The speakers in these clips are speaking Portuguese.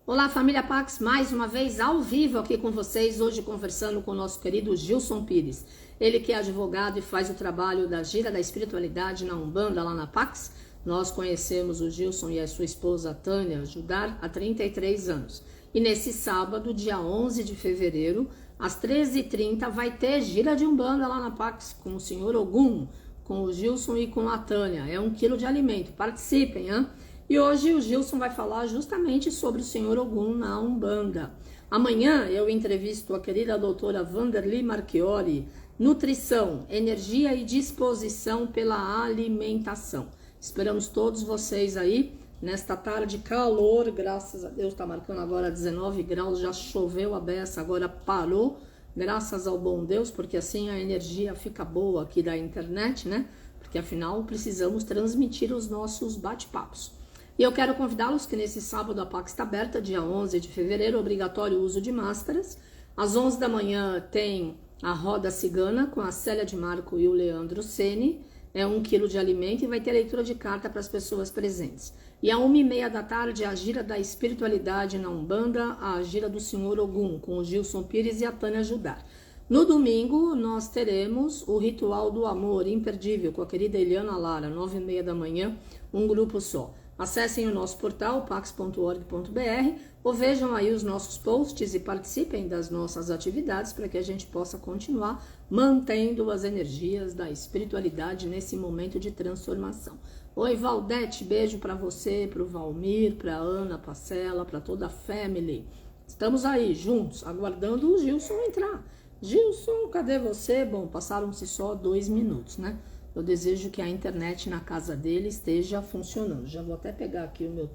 Olá, família Pax, mais uma vez ao vivo aqui com vocês, hoje conversando com o nosso querido Gilson Pires. Ele que é advogado e faz o trabalho da Gira da Espiritualidade na Umbanda, lá na Pax. Nós conhecemos o Gilson e a sua esposa Tânia Judar há 33 anos. E nesse sábado, dia 11 de fevereiro, às 13h30, vai ter Gira de Umbanda lá na Pax com o senhor Ogum, com o Gilson e com a Tânia. É 1 quilo de alimento. Participem, hein? E hoje o Gilson vai falar justamente sobre o senhor Ogum na Umbanda. Amanhã eu entrevisto a querida doutora Wanderly Marchiori, nutrição, energia e disposição pela alimentação. Esperamos todos vocês aí nesta tarde, calor, graças a Deus, está marcando agora 19 graus, já choveu a beça, agora parou, graças ao bom Deus, porque assim a energia fica boa aqui da internet, né? Porque afinal precisamos transmitir os nossos bate-papos. E eu quero convidá-los que nesse sábado a Pax está aberta, dia 11 de fevereiro, obrigatório uso de máscaras. Às 11 da manhã tem a Roda Cigana com a Célia de Marco e o Leandro Ceni. É 1 quilo de alimento e vai ter leitura de carta para as pessoas presentes. E às 1h30 da tarde, a Gira da Espiritualidade na Umbanda, a Gira do Senhor Ogum, com o Gilson Pires e a Tânia Judar. No domingo, nós teremos o Ritual do Amor imperdível com a querida Eliana Lara, 9h30 da manhã, um grupo só. Acessem o nosso portal pax.org.br ou vejam aí os nossos posts e participem das nossas atividades para que a gente possa continuar mantendo as energias da espiritualidade nesse momento de transformação. Oi, Valdete, beijo para você, para o Valmir, para a Ana Pacella, para toda a family. Estamos aí juntos, aguardando o Gilson entrar. Gilson, cadê você? Bom, passaram-se só 2 minutos, né? Eu desejo que a internet na casa dele esteja funcionando. Já vou até pegar aqui o meu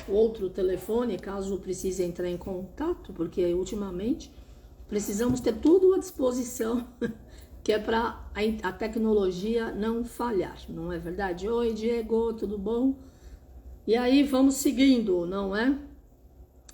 outro telefone, caso precise entrar em contato, porque ultimamente precisamos ter tudo à disposição, que é para a tecnologia não falhar, não é verdade? Oi, Diego, tudo bom? E aí, vamos seguindo, não é?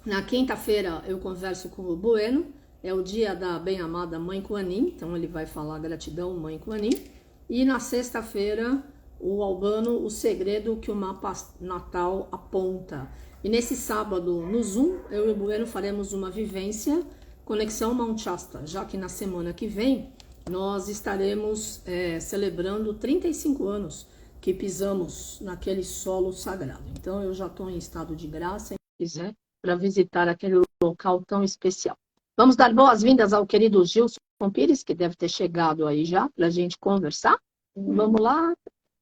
Na quinta-feira eu converso com o Bueno, é o dia da bem-amada Mãe Kuan-Yin, então ele vai falar gratidão, Mãe Kuan-Yin. E na sexta-feira, o Albano, o segredo que o mapa natal aponta. E nesse sábado, no Zoom, eu e o Bueno faremos uma vivência, Conexão Mount Shasta, já que na semana que vem nós estaremos celebrando 35 anos que pisamos naquele solo sagrado. Então eu já estou em estado de graça, se quiser, para visitar aquele local tão especial. Vamos dar boas-vindas ao querido Gilson Pires, que deve ter chegado aí já, para a gente conversar. Vamos lá,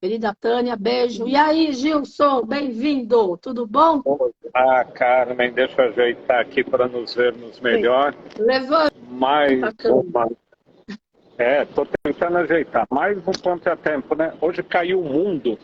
querida Tânia, beijo. E aí, Gilson, bem-vindo, tudo bom? Olá, Carmen, deixa eu ajeitar aqui para nos vermos melhor. Levanta Mais a câmera. uma... estou tentando ajeitar. Mais um ponto a tempo, né? Hoje caiu o mundo.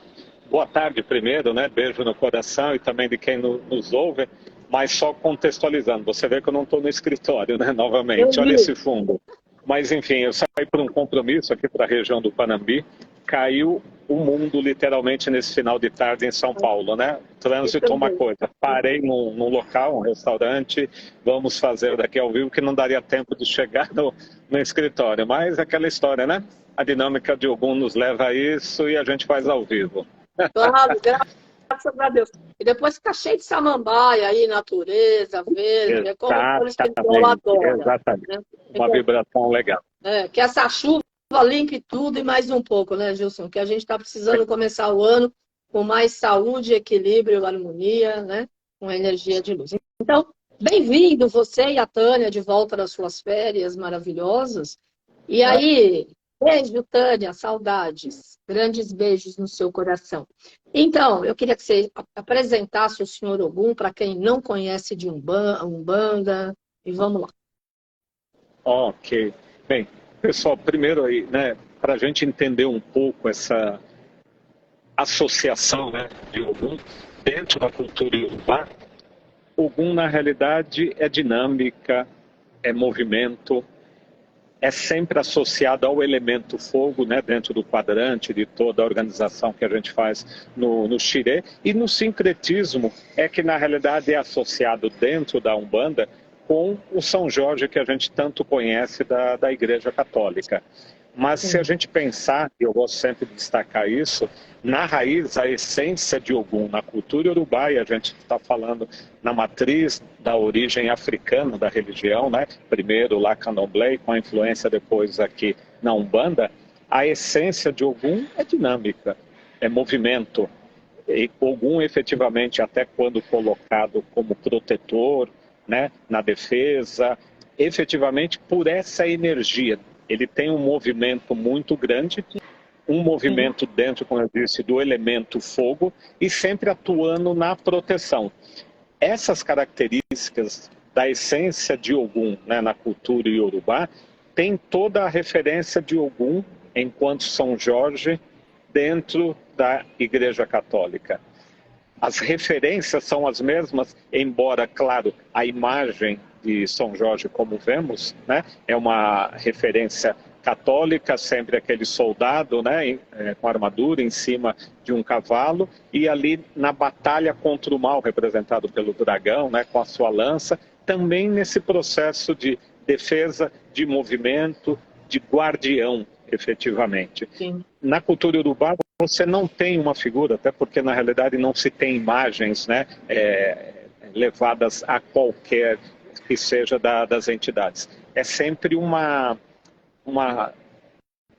Boa tarde primeiro, né? Beijo no coração e também de quem nos ouve. Mas só contextualizando, você vê que eu não estou no escritório, né? Novamente, olha esse fundo. Mas enfim, eu saí por um compromisso aqui para a região do Panambi. Caiu o mundo literalmente nesse final de tarde em São Paulo, né? Trânsito, uma coisa. Parei num local, um restaurante, vamos fazer daqui ao vivo, que não daria tempo de chegar no escritório. Mas aquela história, né? A dinâmica de Ogum nos leva a isso e a gente faz ao vivo. Claro, graças a Deus. E depois fica cheio de samambaia aí, natureza, verde, é como o escritor adora. Exatamente, né? Uma vibração legal. Que essa chuva limpe tudo e mais um pouco, né, Gilson? Que a gente está precisando começar o ano com mais saúde, equilíbrio, harmonia, né? Com energia de luz. Então, bem-vindo você e a Tânia de volta das suas férias maravilhosas. E aí, beijo, Tânia, saudades. Grandes beijos no seu coração. Então, eu queria que você apresentasse o senhor Ogum para quem não conhece de Umbanda. E vamos lá. Ok. Bem, pessoal, primeiro aí, né, para a gente entender um pouco essa associação, né, de Ogum dentro da cultura iorubá, Ogum, na realidade, é dinâmica, é movimento, é sempre associado ao elemento fogo, né, dentro do quadrante de toda a organização que a gente faz no Xirê. E no sincretismo é que, na realidade, é associado dentro da Umbanda com o São Jorge que a gente tanto conhece da Igreja Católica. Mas se a gente pensar, e eu gosto sempre de destacar isso, na raiz, a essência de Ogum, na cultura iorubá, e a gente está falando na matriz da origem africana da religião, né? Primeiro lá Candomblé, com a influência depois aqui na Umbanda, a essência de Ogum é dinâmica, é movimento. E Ogum, efetivamente, até quando colocado como protetor, né, na defesa, efetivamente por essa energia. Ele tem um movimento muito grande, um movimento dentro, como eu disse, do elemento fogo e sempre atuando na proteção. Essas características da essência de Ogum, né, na cultura iorubá, tem toda a referência de Ogum enquanto São Jorge dentro da Igreja Católica. As referências são as mesmas, embora, claro, a imagem de São Jorge, como vemos, né, é uma referência católica, sempre aquele soldado, né, com armadura em cima de um cavalo, e ali na batalha contra o mal, representado pelo dragão, né, com a sua lança, também nesse processo de defesa, de movimento, de guardião, efetivamente. Sim. Na cultura iorubá, você não tem uma figura, até porque na realidade não se tem imagens, né, levadas a qualquer que seja das entidades. É sempre uma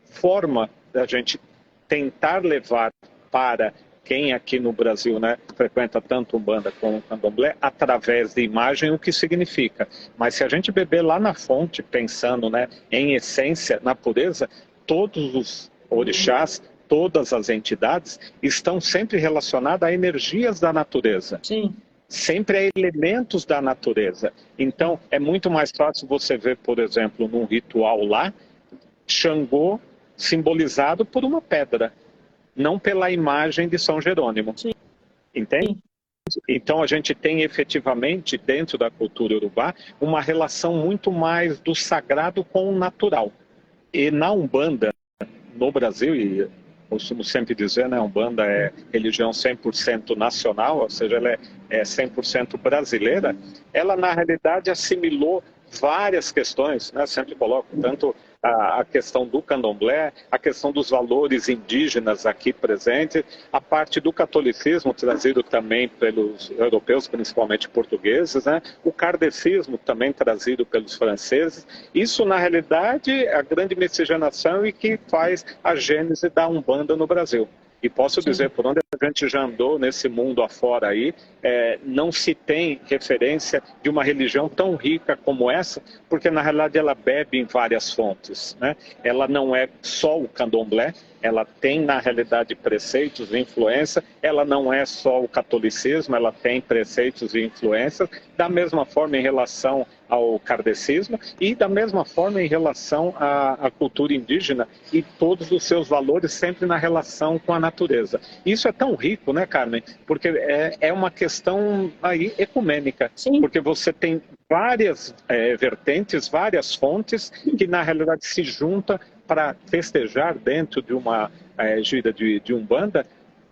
forma da gente tentar levar para quem aqui no Brasil, né, frequenta tanto Umbanda como Candomblé, através de imagem, o que significa. Mas se a gente beber lá na fonte, pensando, né, em essência, na pureza, todos os orixás, todas as entidades estão sempre relacionadas a energias da natureza. Sim. Sempre a elementos da natureza. Então, é muito mais fácil você ver, por exemplo, num ritual lá, Xangô simbolizado por uma pedra, não pela imagem de São Jerônimo. Sim. Entende? Então, a gente tem efetivamente, dentro da cultura iorubá, uma relação muito mais do sagrado com o natural. E na Umbanda, no Brasil, e costumo sempre dizer, né, a Umbanda é religião 100% nacional, ou seja, ela é 100% brasileira, ela na realidade assimilou várias questões, né, sempre coloco tanto a questão do candomblé, a questão dos valores indígenas aqui presentes, a parte do catolicismo trazido também pelos europeus, principalmente portugueses, né? O kardecismo também trazido pelos franceses. Isso, na realidade, é a grande miscigenação e que faz a gênese da Umbanda no Brasil. E posso dizer, por onde a gente já andou nesse mundo afora aí, não se tem referência de uma religião tão rica como essa, porque na realidade ela bebe em várias fontes, né? Ela não é só o candomblé, ela tem na realidade preceitos e influência, ela não é só o catolicismo, ela tem preceitos e influências, da mesma forma em relação ao kardecismo e da mesma forma em relação à cultura indígena e todos os seus valores sempre na relação com a natureza. Isso é tão rico, né, Carmen? Porque é uma questão aí ecumênica. Sim. Porque você tem várias vertentes, várias fontes que na realidade se juntam para festejar dentro de uma gira de Umbanda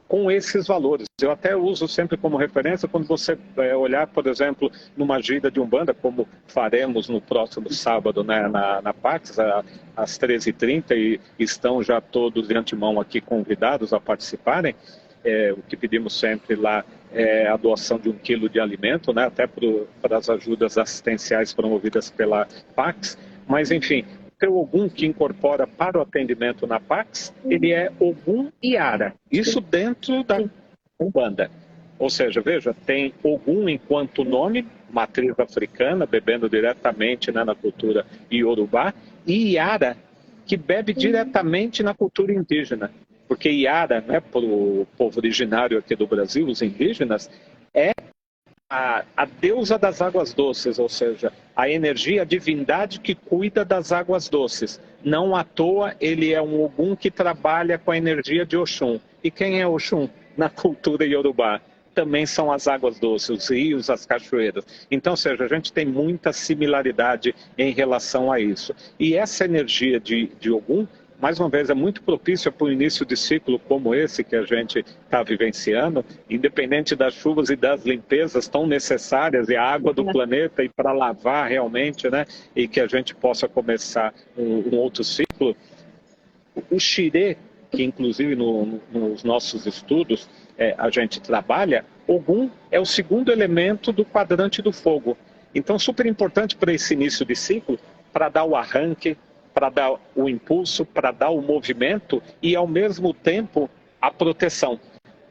com esses valores. Eu até uso sempre como referência quando você olhar, por exemplo, numa gira de Umbanda, como faremos no próximo sábado, né, na Pax, às 13h30, e estão já todos de antemão aqui convidados a participarem. O que pedimos sempre lá é a doação de 1 quilo de alimento, né, até para as ajudas assistenciais promovidas pela Pax. Mas, enfim, o Ogum que incorpora para o atendimento na Pax, ele é Ogum Iara. Isso dentro da Umbanda. Ou seja, veja, tem Ogum enquanto nome, matriz africana, bebendo diretamente, né, na cultura iorubá, e Iara, que bebe diretamente na cultura indígena. Porque Iara, né, para o povo originário aqui do Brasil, os indígenas, é a deusa das águas doces, ou seja, a energia, a divindade que cuida das águas doces. Não à toa ele é um Ogum que trabalha com a energia de Oxum. E quem é Oxum? Na cultura iorubá também são as águas doces, os rios, as cachoeiras. Então, ou seja, a gente tem muita similaridade em relação a isso. E essa energia de Ogum, mais uma vez, é muito propícia para o início de ciclo como esse que a gente está vivenciando, independente das chuvas e das limpezas tão necessárias, e a água do planeta, e para lavar realmente, né, e que a gente possa começar um outro ciclo. o xirê, que inclusive nos nossos estudos a gente trabalha, Ogum é o segundo elemento do quadrante do fogo. Então, super importante para esse início de ciclo, para dar o arranque, para dar o impulso, para dar o movimento e, ao mesmo tempo, a proteção.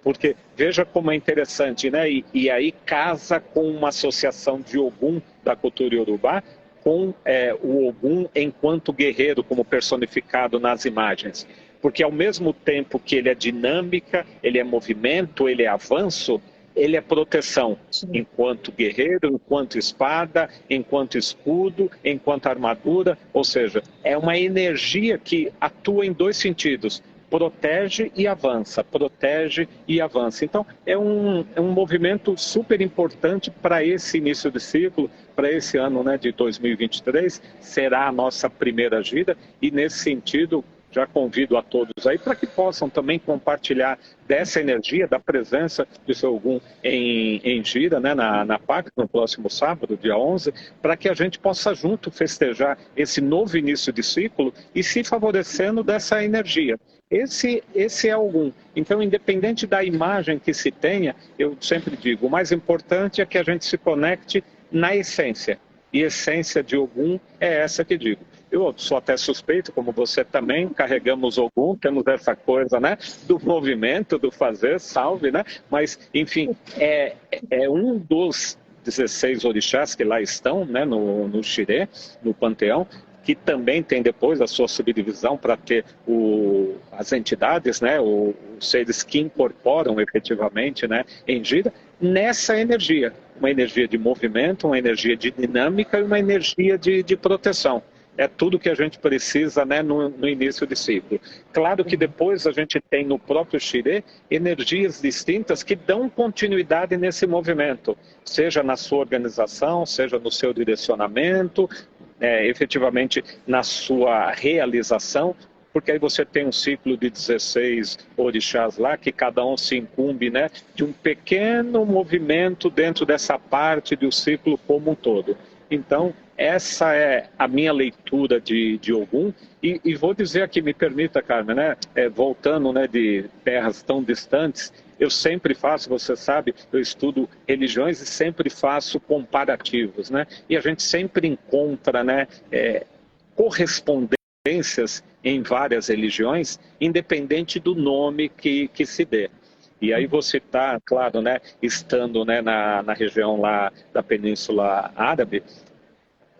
Porque veja como é interessante, né? E aí casa com uma associação de Ogum da cultura iorubá com o Ogum enquanto guerreiro, como personificado nas imagens. Porque ao mesmo tempo que ele é dinâmica, ele é movimento, ele é avanço, ele é proteção. Sim. Enquanto guerreiro, enquanto espada, enquanto escudo, enquanto armadura. Ou seja, é uma energia que atua em dois sentidos. Protege e avança, protege e avança. Então, é um movimento super importante para esse início de ciclo, para esse ano, né, de 2023, será a nossa primeira gira, e nesse sentido, já convido a todos aí para que possam também compartilhar dessa energia, da presença de seu Ogum em gira, né, na PAC, no próximo sábado, dia 11, para que a gente possa junto festejar esse novo início de ciclo e se favorecendo dessa energia. Esse é Ogum. Então, independente da imagem que se tenha, eu sempre digo, o mais importante é que a gente se conecte na essência. E a essência de Ogum é essa que digo. Eu sou até suspeito, como você também, carregamos Ogum, temos essa coisa, né, do movimento, do fazer, salve, né? Mas, enfim, é um dos 16 orixás que lá estão, né, no xirê, no panteão, que também tem depois a sua subdivisão para ter as entidades, né, os seres que incorporam efetivamente, né, em gira, nessa energia. Uma energia de movimento, uma energia de dinâmica e uma energia de proteção. É tudo que a gente precisa, né, no início de ciclo. Claro que depois a gente tem no próprio xirê energias distintas que dão continuidade nesse movimento, seja na sua organização, seja no seu direcionamento, efetivamente na sua realização, porque aí você tem um ciclo de 16 orixás lá, que cada um se incumbe, né, de um pequeno movimento dentro dessa parte do ciclo como um todo. Então, essa é a minha leitura de Ogum, e vou dizer aqui, me permita, Carmen, né, voltando, né, de terras tão distantes, eu sempre faço, você sabe, eu estudo religiões e sempre faço comparativos, né, e a gente sempre encontra, né, correspondências em várias religiões, independente do nome que se dê. E aí você está, claro, né, estando, né, na região lá da Península Árabe,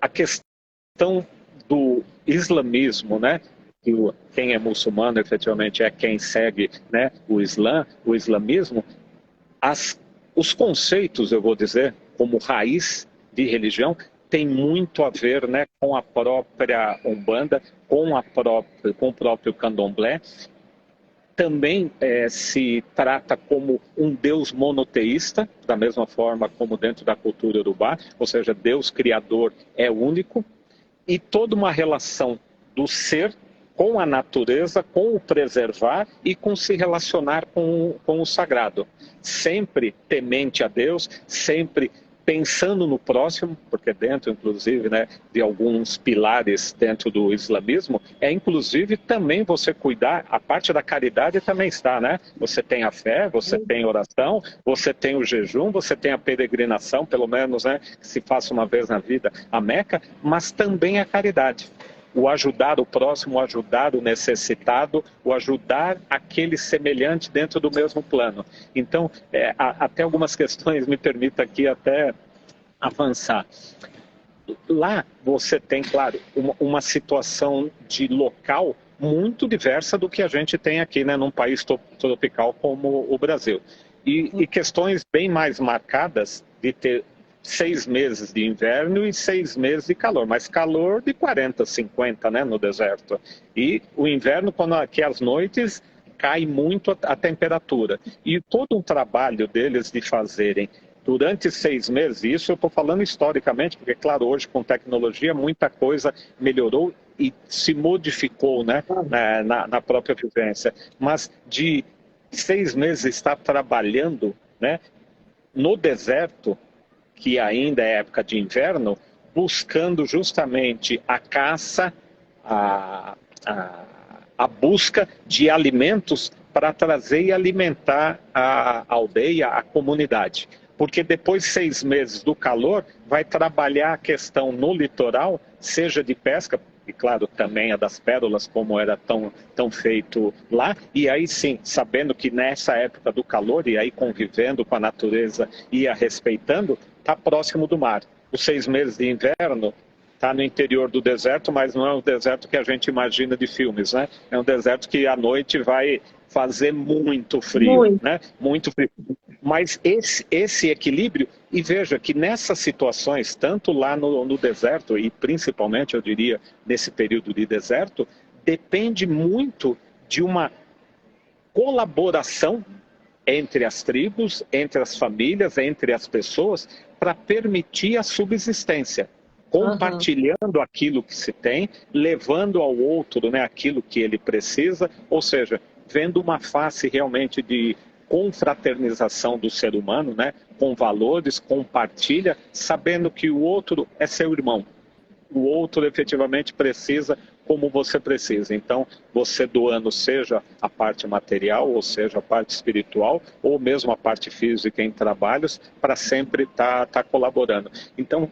a questão do islamismo, né, que quem é muçulmano efetivamente é quem segue, né, o islamismo, os conceitos, eu vou dizer, como raiz de religião, tem muito a ver, né, com a própria Umbanda, com o próprio Candomblé. Também se trata como um Deus monoteísta, da mesma forma como dentro da cultura iorubá, ou seja, Deus criador é único, e toda uma relação do ser com a natureza, com o preservar e com se relacionar com o sagrado. Sempre temente a Deus, sempre pensando no próximo, porque dentro, inclusive, né, de alguns pilares dentro do islamismo, inclusive também você cuidar, a parte da caridade também está, né? Você tem a fé, você tem oração, você tem o jejum, você tem a peregrinação, pelo menos, né, que se faça uma vez na vida, a Meca, mas também a caridade. O ajudar o próximo, o ajudar o necessitado, o ajudar aquele semelhante dentro do mesmo plano. Então, até algumas questões me permita aqui até avançar. Lá você tem, claro, uma situação de local muito diversa do que a gente tem aqui, né, num país tropical como o Brasil. E questões bem mais marcadas de ter 6 meses de inverno e 6 meses de calor, mas calor de 40, 50, né, no deserto. E o inverno, quando aqui as noites cai muito a temperatura. E todo um trabalho deles de fazerem durante 6 meses, isso eu estou falando historicamente, porque, claro, hoje com tecnologia muita coisa melhorou e se modificou, né, na própria vivência. Mas de 6 meses estar trabalhando, né, no deserto, que ainda é época de inverno, buscando justamente a caça, a busca de alimentos para trazer e alimentar a aldeia, a comunidade. Porque depois de 6 meses do calor, vai trabalhar a questão no litoral, seja de pesca, e claro, também a das pérolas, como era tão feito lá, e aí sim, sabendo que nessa época do calor, e aí convivendo com a natureza e a respeitando, está próximo do mar. Os 6 meses de inverno está no interior do deserto, mas não é um deserto que a gente imagina de filmes, né? É um deserto que à noite vai fazer muito frio, né? Muito frio. Mas esse equilíbrio, e veja que nessas situações, tanto lá no deserto e principalmente, eu diria, nesse período de deserto, depende muito de uma colaboração entre as tribos, entre as famílias, entre as pessoas, para permitir a subsistência, compartilhando aquilo que se tem, levando ao outro, né, aquilo que ele precisa, ou seja, vendo uma face realmente de confraternização do ser humano, né, com valores, compartilha, sabendo que o outro é seu irmão. O outro efetivamente precisa como você precisa. Então, você doando seja a parte material, ou seja a parte espiritual, ou mesmo a parte física em trabalhos, para sempre estar colaborando. Então,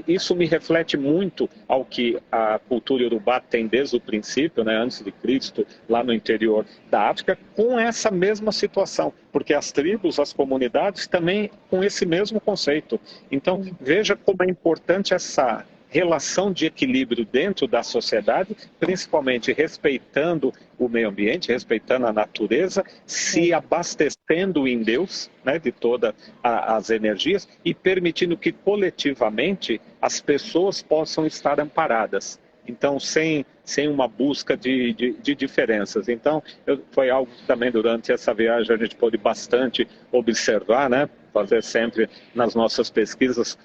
isso me reflete muito ao que a cultura iorubá tem desde o princípio, né, antes de Cristo, lá no interior da África, com essa mesma situação, porque as tribos, as comunidades também com esse mesmo conceito. Então, veja como é importante essa relação de equilíbrio dentro da sociedade, principalmente respeitando o meio ambiente, respeitando a natureza, se abastecendo em Deus, né, de todas as energias e permitindo que coletivamente as pessoas possam estar amparadas. Então, sem uma busca de diferenças. Então, foi algo que também durante essa viagem a gente pôde bastante observar, né, fazer sempre nas nossas pesquisas,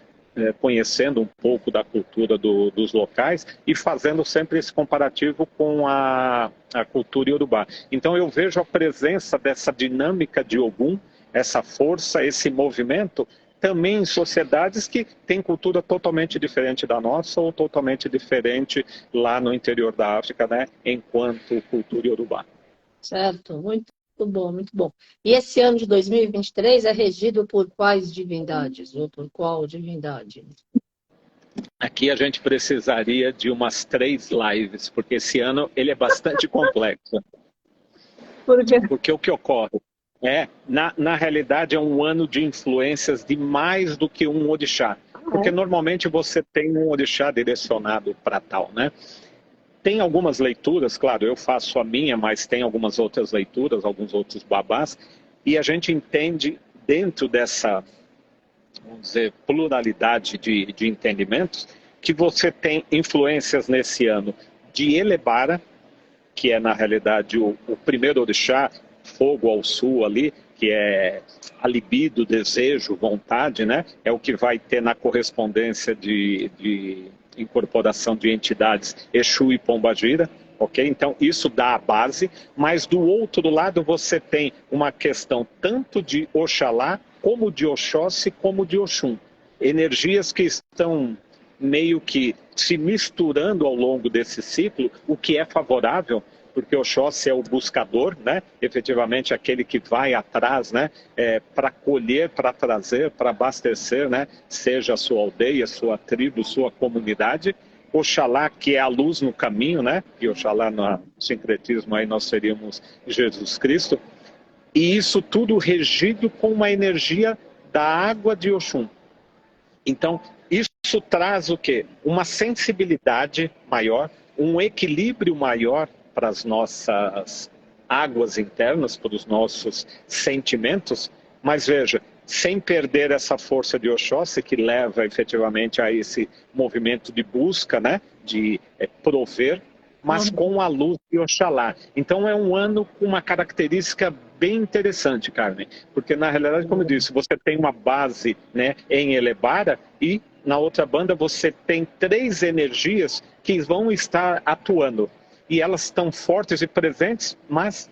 conhecendo um pouco da cultura dos locais e fazendo sempre esse comparativo com a cultura iorubá. Então eu vejo a presença dessa dinâmica de Ogum, essa força, esse movimento, também em sociedades que têm cultura totalmente diferente da nossa ou totalmente diferente lá no interior da África, né, enquanto cultura iorubá. Certo, muito bom, muito bom. E esse ano de 2023 é regido por quais divindades? Ou por qual divindade? Aqui a gente precisaria de umas 3 lives, porque esse ano ele é bastante complexo. Por quê? Porque o que ocorre na realidade, é um ano de influências de mais do que um orixá. Porque normalmente você tem um orixá direcionado para tal, né? Tem algumas leituras, claro, eu faço a minha, mas tem algumas outras leituras, alguns outros babás, e a gente entende dentro dessa, vamos dizer, pluralidade de entendimentos, que você tem influências nesse ano de Elebara, que é na realidade o primeiro orixá, fogo ao sul ali, que é a libido, desejo, vontade, né? É o que vai ter na correspondência de incorporação de entidades Exu e Pombagira, ok? Então isso dá a base, mas do outro lado você tem uma questão tanto de Oxalá, como de Oxóssi, como de Oxum. Energias que estão meio que se misturando ao longo desse ciclo, o que é favorável, porque Oxóssi é o buscador, né? Efetivamente aquele que vai atrás, né? Para colher, para trazer, para abastecer, né? Seja a sua aldeia, sua tribo, sua comunidade. Oxalá, que é a luz no caminho, né? E Oxalá no sincretismo aí nós seríamos Jesus Cristo. E isso tudo regido com uma energia da água de Oxum. Então, isso traz o quê? Uma sensibilidade maior, um equilíbrio maior para as nossas águas internas, para os nossos sentimentos, mas veja, sem perder essa força de Oxóssi que leva efetivamente a esse movimento de busca, né, de prover, mas com a luz de Oxalá. Então é um ano com uma característica bem interessante, Carmen, porque na realidade, como eu disse, você tem uma base, né, em Elebara e na outra banda você tem 3 energias que vão estar atuando. E elas estão fortes e presentes, mas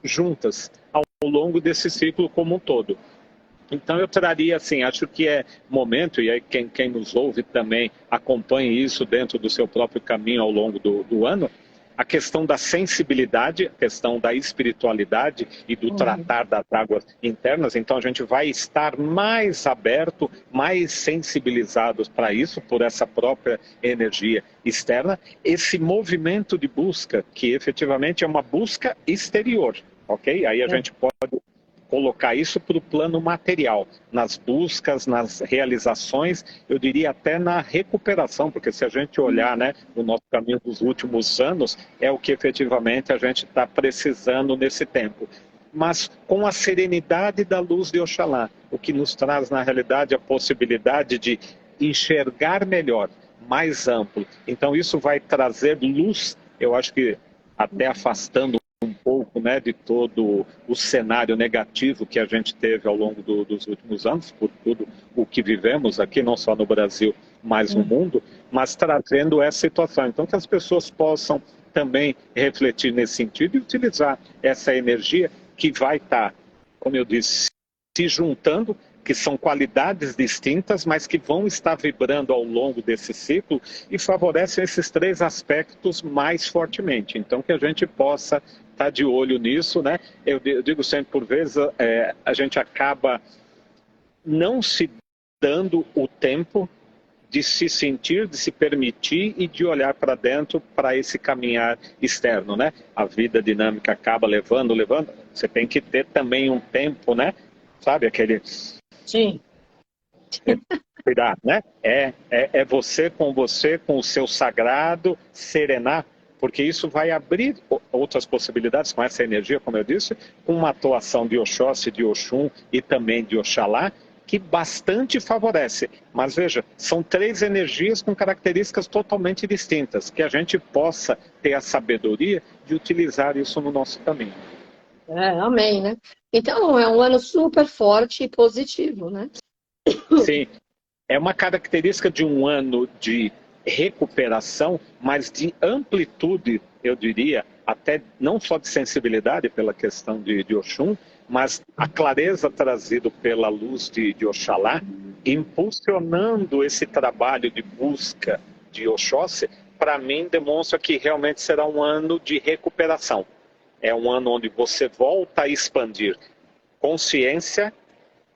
juntas, ao longo desse ciclo como um todo. Então eu traria assim, acho que é momento, e aí quem nos ouve também acompanhe isso dentro do seu próprio caminho ao longo do ano, a questão da sensibilidade, a questão da espiritualidade e do tratar das águas internas. Então a gente vai estar mais aberto, mais sensibilizados para isso, por essa própria energia externa. Esse movimento de busca, que efetivamente é uma busca exterior, ok? Aí a gente pode colocar isso para o plano material, nas buscas, nas realizações, eu diria até na recuperação, porque se a gente olhar, né, o nosso caminho dos últimos anos, é o que efetivamente a gente está precisando nesse tempo. Mas com a serenidade da luz de Oxalá, o que nos traz na realidade a possibilidade de enxergar melhor, mais amplo. Então isso vai trazer luz, eu acho que até afastando um pouco, né, de todo o cenário negativo que a gente teve ao longo dos últimos anos, por tudo o que vivemos aqui, não só no Brasil, mas no mundo, mas trazendo essa situação. Então, que as pessoas possam também refletir nesse sentido e utilizar essa energia que vai estar, como eu disse, se juntando, que são qualidades distintas, mas que vão estar vibrando ao longo desse ciclo e favorecem esses três aspectos mais fortemente. Então, que a gente possa estar de olho nisso, né? Eu digo sempre, por vezes, a gente acaba não se dando o tempo de se sentir, de se permitir e de olhar para dentro para esse caminhar externo, né? A vida dinâmica acaba levando. Você tem que ter também um tempo, né? Sabe, aquele... Sim. Cuidar, né? É você, com o seu sagrado, serenar, porque isso vai abrir outras possibilidades com essa energia, como eu disse, com uma atuação de Oxóssi, de Oxum e também de Oxalá, que bastante favorece. Mas veja, são três energias com características totalmente distintas, que a gente possa ter a sabedoria de utilizar isso no nosso caminho. Amém, né? Então é um ano super forte e positivo, né? Sim, é uma característica de um ano de recuperação, mas de amplitude, eu diria, até não só de sensibilidade pela questão de Oxum, mas a clareza trazida pela luz de Oxalá, impulsionando esse trabalho de busca de Oxóssi, para mim demonstra que realmente será um ano de recuperação. É um ano onde você volta a expandir consciência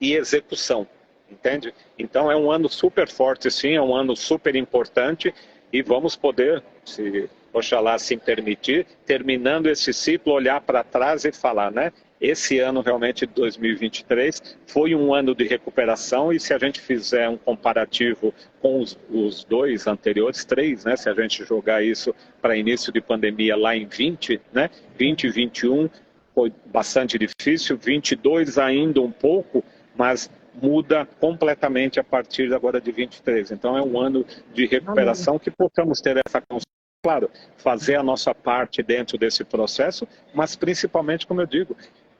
e execução, entende? Então é um ano super forte, sim, é um ano super importante e vamos poder, se Oxalá assim permitir, terminando esse ciclo, olhar para trás e falar, né? Esse ano realmente, 2023, foi um ano de recuperação e se a gente fizer um comparativo com os dois anteriores, três, né? Se a gente jogar isso para início de pandemia lá em 20, né? 20 e 21 foi bastante difícil, 22 ainda um pouco, mas muda completamente a partir agora de 23. Então é um ano de recuperação que possamos ter essa consciência. Claro, fazer a nossa parte dentro desse processo, mas principalmente, como eu digo,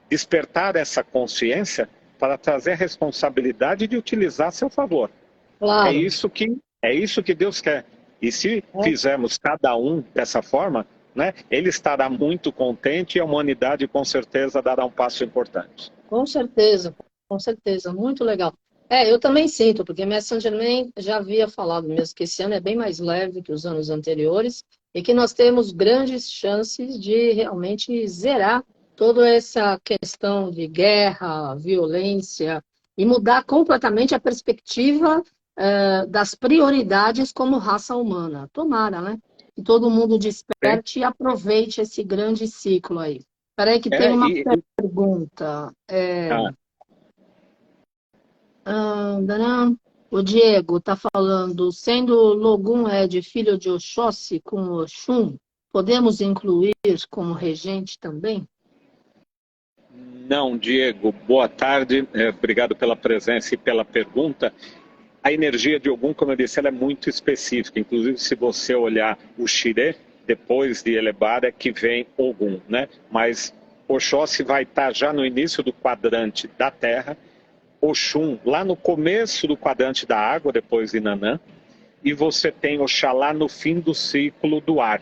despertar essa consciência para trazer a responsabilidade de utilizar a seu favor. Claro. É isso que Deus quer. E se fizermos cada um dessa forma, né, Ele estará muito contente e a humanidade com certeza dará um passo importante. Com certeza, muito legal. Eu também sinto, porque Mestre Saint-Germain já havia falado mesmo que esse ano é bem mais leve que os anos anteriores e que nós temos grandes chances de realmente zerar toda essa questão de guerra, violência e mudar completamente a perspectiva das prioridades como raça humana. Tomara, né? Que todo mundo desperte e aproveite esse grande ciclo aí. Espera aí que tem uma pergunta. O Diego está falando, sendo Logum Ed filho de Oxóssi com Oxum, podemos incluir como regente também? Não, Diego, boa tarde, obrigado pela presença e pela pergunta. A energia de Ogum, como eu disse, ela é muito específica, inclusive se você olhar o Xirê, depois de Elebar é que vem Ogum, né? Mas Oxóssi vai estar já no início do quadrante da Terra, Oxum lá no começo do quadrante da água, depois de Nanã, e você tem Oxalá no fim do ciclo do ar.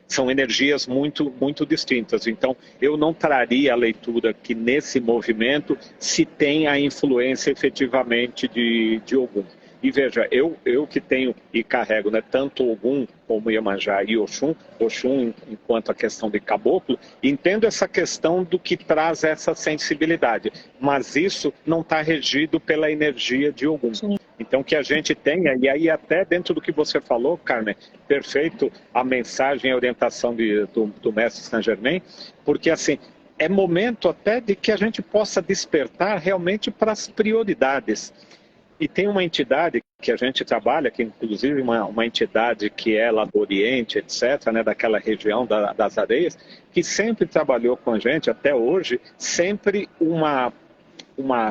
São energias muito, muito distintas. Então, eu não traria a leitura que nesse movimento se tem a influência efetivamente de Ogum. E veja, eu que tenho e carrego, né, tanto Ogum como Iemanjá e Oxum enquanto a questão de caboclo, entendo essa questão do que traz essa sensibilidade, mas isso não está regido pela energia de Ogum. Sim. Então que a gente tenha, e aí até dentro do que você falou, Carmen, perfeito a mensagem e a orientação do mestre Saint Germain, porque assim, é momento até de que a gente possa despertar realmente para as prioridades. E tem uma entidade que a gente trabalha, que inclusive uma entidade que é lá do Oriente, etc., né, daquela região das areias, que sempre trabalhou com a gente, até hoje, sempre uma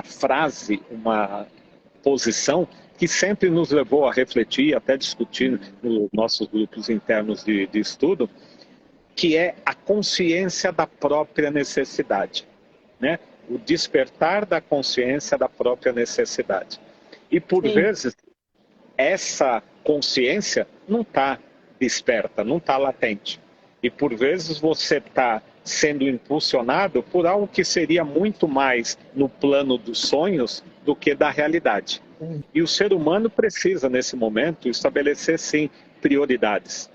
frase, uma posição que sempre nos levou a refletir, até discutir nos nossos grupos internos de estudo, que é a consciência da própria necessidade, né? O despertar da consciência da própria necessidade. E por Sim. vezes essa consciência não está desperta, não está latente. E por vezes você está sendo impulsionado por algo que seria muito mais no plano dos sonhos do que da realidade. E o ser humano precisa, nesse momento, estabelecer, sim, prioridades.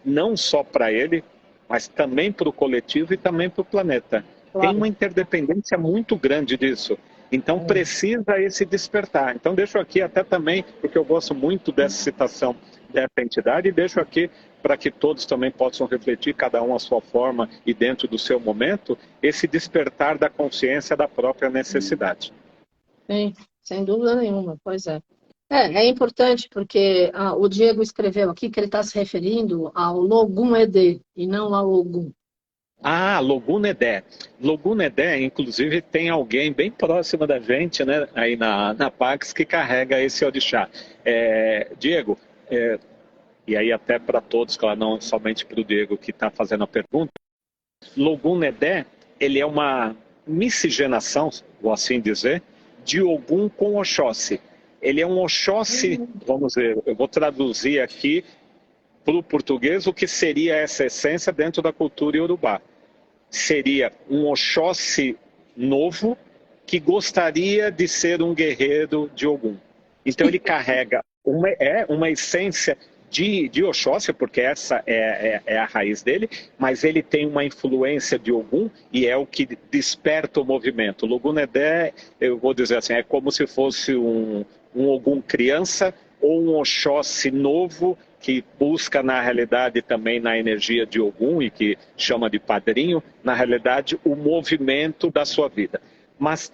Não só para ele, mas também para o coletivo e também para o planeta. Claro. Tem uma interdependência muito grande disso. Então precisa esse despertar. Então deixo aqui até também, porque eu gosto muito dessa citação dessa entidade, e deixo aqui para que todos também possam refletir, cada um à sua forma e dentro do seu momento, esse despertar da consciência da própria necessidade. Sim, sem dúvida nenhuma, pois é. É importante porque o Diego escreveu aqui que ele está se referindo ao Logum Edê e não ao Ogum. Ah, Logum Edé. Logum Edé, inclusive, tem alguém bem próximo da gente, né, aí na Pax, que carrega esse orixá. Diego, e aí até para todos, claro, não somente para o Diego que está fazendo a pergunta, Logum Edé, ele é uma miscigenação, vou assim dizer, de Ogum com Oxóssi. Ele é um Oxóssi, vamos ver, eu vou traduzir aqui para o português o que seria essa essência dentro da cultura iorubá. Seria um Oxóssi novo que gostaria de ser um guerreiro de Ogum. Então ele carrega uma essência de Oxóssi, porque essa é a raiz dele, mas ele tem uma influência de Ogum e é o que desperta o movimento. Logum Edé, eu vou dizer assim, é como se fosse um Ogum criança ou um Oxóssi novo que busca, na realidade, também na energia de Ogum e que chama de padrinho, na realidade, o movimento da sua vida. Mas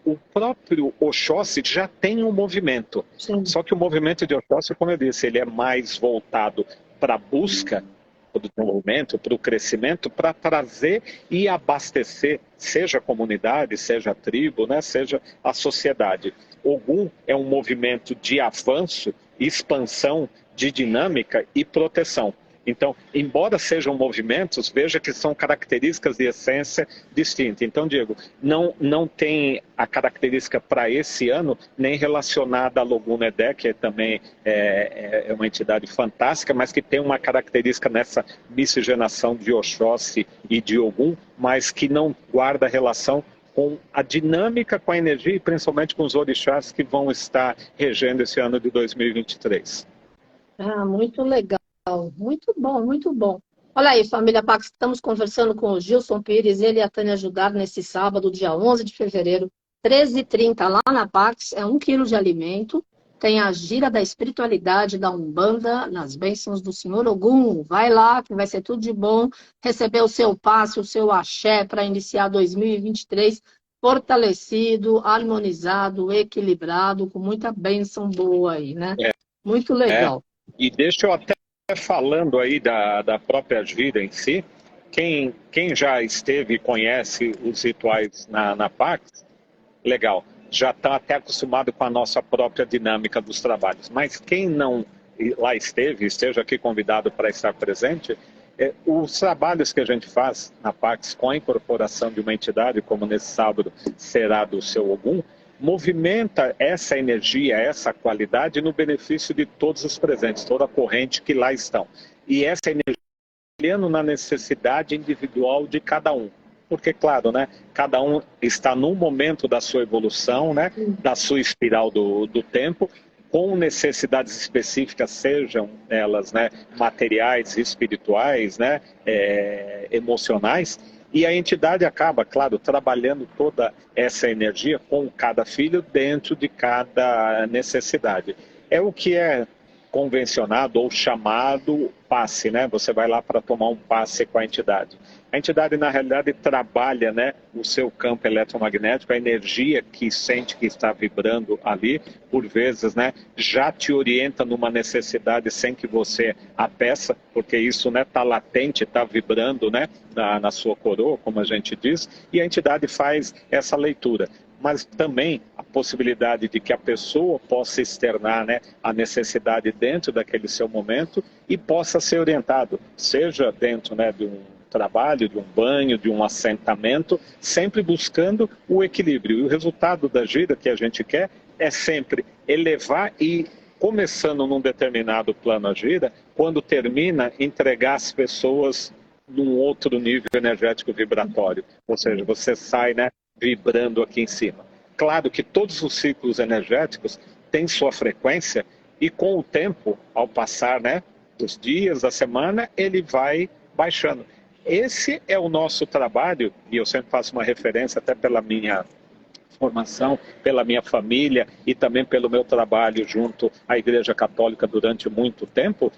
o próprio Oxóssi já tem um movimento. Sim. Só que o movimento de Oxóssi, como eu disse, ele é mais voltado para a busca do desenvolvimento, para o crescimento, para trazer e abastecer, seja a comunidade, seja a tribo, né, seja a sociedade. Ogum é um movimento de avanço, expansão, de dinâmica e proteção. Então, embora sejam movimentos, veja que são características de essência distintas. Então, Diego, não tem a característica para esse ano, nem relacionada à Logum Edé, que também é uma entidade fantástica, mas que tem uma característica nessa miscigenação de Oxóssi e de Ogum, mas que não guarda relação com a dinâmica, com a energia e principalmente com os orixás que vão estar regendo esse ano de 2023. Muito legal. Muito bom, muito bom. Olha aí, família Pax, estamos conversando com o Gilson Pires, ele e a Tânia Judar nesse sábado, dia 11 de fevereiro, 13h30, lá na Pax, é 1 quilo de alimento, tem a gira da espiritualidade da Umbanda, nas bênçãos do Senhor Ogum. Vai lá, que vai ser tudo de bom, receber o seu passe, o seu axé para iniciar 2023 fortalecido, harmonizado, equilibrado, com muita bênção boa aí, né? Muito legal. E deixa eu até falando aí da própria gira em si, quem já esteve e conhece os rituais na Pax, legal, já está até acostumado com a nossa própria dinâmica dos trabalhos. Mas quem não lá esteja aqui convidado para estar presente, os trabalhos que a gente faz na Pax com a incorporação de uma entidade, como nesse sábado será do seu Ogum, movimenta essa energia, essa qualidade no benefício de todos os presentes, toda a corrente que lá estão. E essa energia olhando na necessidade individual de cada um. Porque, claro, né, cada um está num momento da sua evolução, né, da sua espiral do tempo, com necessidades específicas, sejam elas, né, materiais, espirituais, né, emocionais, e a entidade acaba, claro, trabalhando toda essa energia com cada filho dentro de cada necessidade. É o que é convencionado ou chamado passe, né? Você vai lá para tomar um passe com a entidade. A entidade, na realidade, trabalha, né, o seu campo eletromagnético, a energia que sente que está vibrando ali, por vezes, né, já te orienta numa necessidade sem que você a peça, porque isso, né, está latente, está vibrando, né, na sua coroa, como a gente diz, e a entidade faz essa leitura. Mas também a possibilidade de que a pessoa possa externar, né, a necessidade dentro daquele seu momento e possa ser orientado, seja dentro, né, de um trabalho, de um banho, de um assentamento, sempre buscando o equilíbrio. E o resultado da gira que a gente quer é sempre elevar e, começando num determinado plano a gira, quando termina, entregar as pessoas num outro nível energético vibratório. Ou seja, você sai, né, vibrando aqui em cima. Claro que todos os ciclos energéticos têm sua frequência e com o tempo, ao passar, né, dos dias, da semana, ele vai baixando. Esse é o nosso trabalho, e eu sempre faço uma referência até pela minha formação, pela minha família e também pelo meu trabalho junto à Igreja Católica durante muito tempo,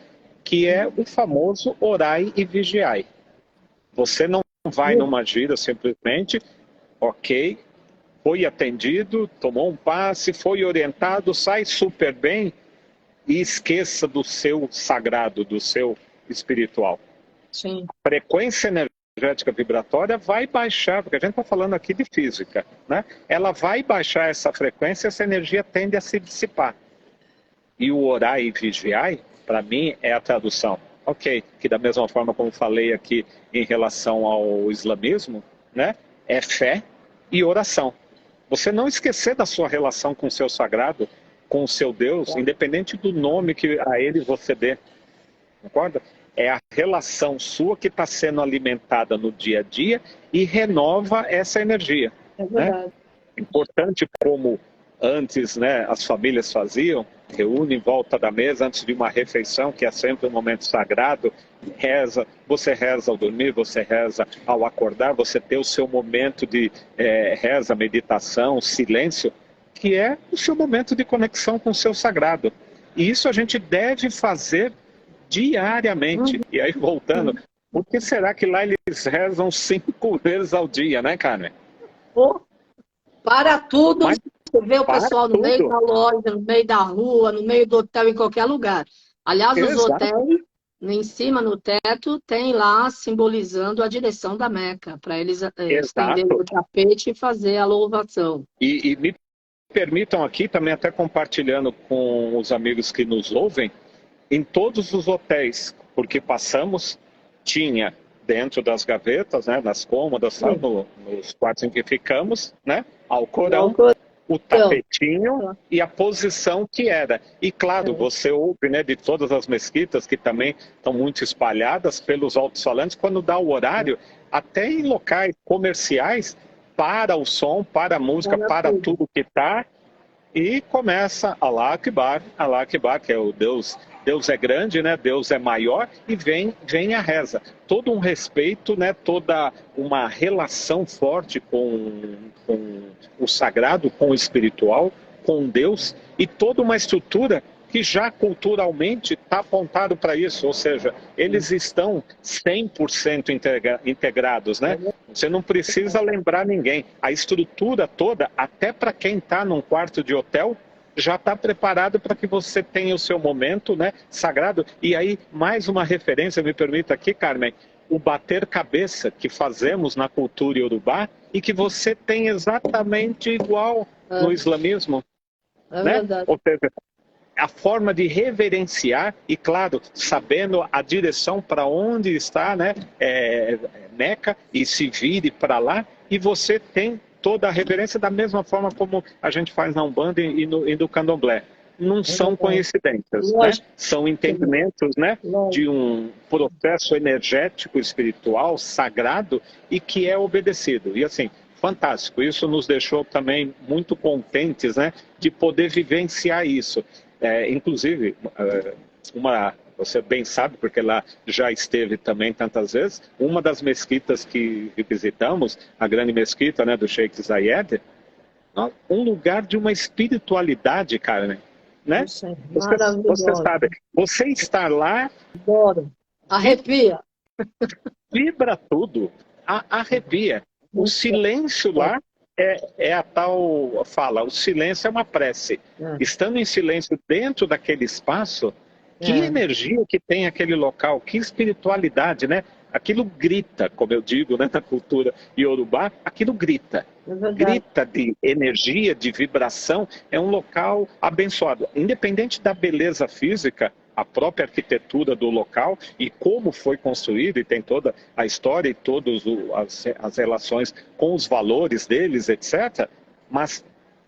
que é o famoso orai e vigiai. Você não vai numa gira simplesmente, ok, foi atendido, tomou um passe, foi orientado, sai super bem e esqueça do seu sagrado, do seu espiritual. Sim. A frequência energética vibratória vai baixar, porque a gente está falando aqui de física, né? Ela vai baixar essa frequência, essa energia tende a se dissipar. E o orai e vigiai, para mim, é a tradução. Ok, que da mesma forma como falei aqui em relação ao islamismo, né? É fé e oração. Você não esquecer da sua relação com o seu sagrado, com o seu Deus, independente do nome que a ele você dê. Concorda? É a relação sua que está sendo alimentada no dia a dia e renova essa energia. É verdade. Né? Importante como antes, né, as famílias faziam, reúne em volta da mesa antes de uma refeição, que é sempre um momento sagrado, você reza ao dormir, você reza ao acordar, você tem o seu momento de reza, meditação, silêncio, que é o seu momento de conexão com o seu sagrado. E isso a gente deve fazer diariamente. E aí, voltando, por que será que lá eles rezam 5 vezes ao dia, né, Carmen? Para tudo, Mas, você vê o pessoal no meio da loja, no meio da rua, no meio do hotel, em qualquer lugar. Aliás, os hotéis, em cima no teto, tem lá simbolizando a direção da Meca, para eles estenderem o tapete e fazer a louvação. E me permitam aqui, também até compartilhando com os amigos que nos ouvem, em todos os hotéis, porque passamos, tinha dentro das gavetas, né, nas cômodas, nos quartos em que ficamos, né, Alcorão, o tapetinho e a posição que era. E claro, você ouve, né, de todas as mesquitas, que também estão muito espalhadas pelos alto-falantes, quando dá o horário, até em locais comerciais, para o som, para a música, para tudo que está, e começa Alá Akbar, que é o Deus. Deus é grande, né? Deus é maior, e vem a reza. Todo um respeito, né? Toda uma relação forte com o sagrado, com o espiritual, com Deus, e toda uma estrutura que já culturalmente está apontado para isso, ou seja, eles estão 100% integrados, né? Você não precisa lembrar ninguém. A estrutura toda, até para quem está num quarto de hotel, já está preparado para que você tenha o seu momento, né, sagrado. E aí, mais uma referência, me permita aqui, Carmen, o bater cabeça que fazemos na cultura iorubá e que você tem exatamente igual no islamismo. É né? verdade. Ou seja, a forma de reverenciar e, claro, sabendo a direção para onde está, né, Meca, e se vire para lá, e você tem toda a reverência da mesma forma como a gente faz na Umbanda e no Candomblé. Não são coincidências, né? São entendimentos, né, de um processo energético, espiritual, sagrado, e que é obedecido. E assim, fantástico. Isso nos deixou também muito contentes, né, de poder vivenciar isso. Inclusive, você bem sabe, porque lá já esteve também tantas vezes, uma das mesquitas que visitamos, a grande mesquita, né, do Sheikh Zayed, um lugar de uma espiritualidade, cara, né? Você sabe, você estar lá... Adoro. Arrepia. Vibra tudo, arrepia. O silêncio lá é a tal fala, o silêncio é uma prece. Estando em silêncio dentro daquele espaço, que energia que tem aquele local, que espiritualidade, né? Aquilo grita, como eu digo, né, na cultura iorubá, aquilo grita. Grita de energia, de vibração. É um local abençoado. Independente da beleza física, a própria arquitetura do local e como foi construído, e tem toda a história e todas as relações com os valores deles, etc. Mas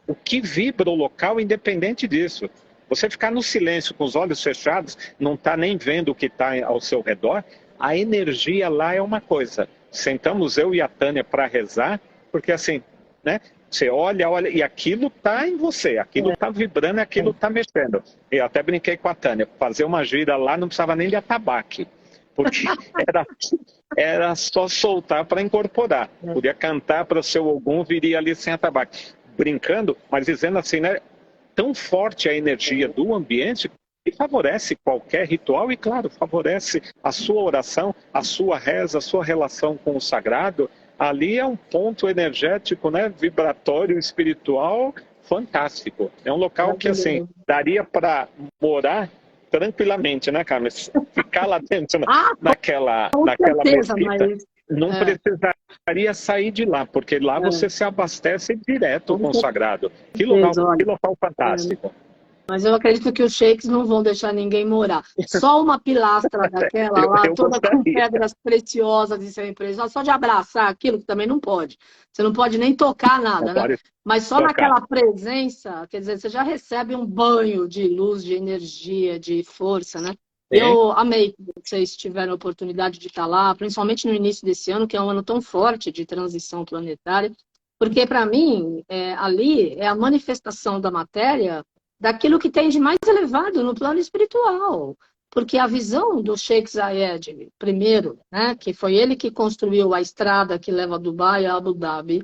o que vibra o local, independente disso. Você ficar no silêncio, com os olhos fechados, não está nem vendo o que está ao seu redor, a energia lá é uma coisa. Sentamos eu e a Tânia para rezar, porque assim, né? Você olha, e aquilo está em você, aquilo está vibrando, aquilo está mexendo. Eu até brinquei com a Tânia, fazer uma gira lá não precisava nem de atabaque, porque era só soltar para incorporar. Podia cantar para o seu Ogum, viria ali sem atabaque. Brincando, mas dizendo assim, né? Tão forte a energia do ambiente que favorece qualquer ritual e, claro, favorece a sua oração, a sua reza, a sua relação com o sagrado. Ali é um ponto energético, né, vibratório, espiritual, fantástico. É um local que, assim, daria para morar tranquilamente, né, Carmen? Ficar lá dentro, naquela mesquita, não precisaria sair de lá, porque lá você se abastece direto com o sagrado. Que local fantástico. Mas eu acredito que os sheiks não vão deixar ninguém morar. Só uma pilastra daquela lá, toda com pedras preciosas e sem preço. Só de abraçar aquilo, que também não pode. Você não pode nem tocar nada, né? Mas só naquela presença, quer dizer, você já recebe um banho de luz, de energia, de força, né? Eu amei que vocês tiveram a oportunidade de estar lá, principalmente no início desse ano, que é um ano tão forte de transição planetária, porque, para mim, ali é a manifestação da matéria daquilo que tem de mais elevado no plano espiritual. Porque a visão do Sheikh Zayed, primeiro, né, que foi ele que construiu a estrada que leva a Dubai a Abu Dhabi,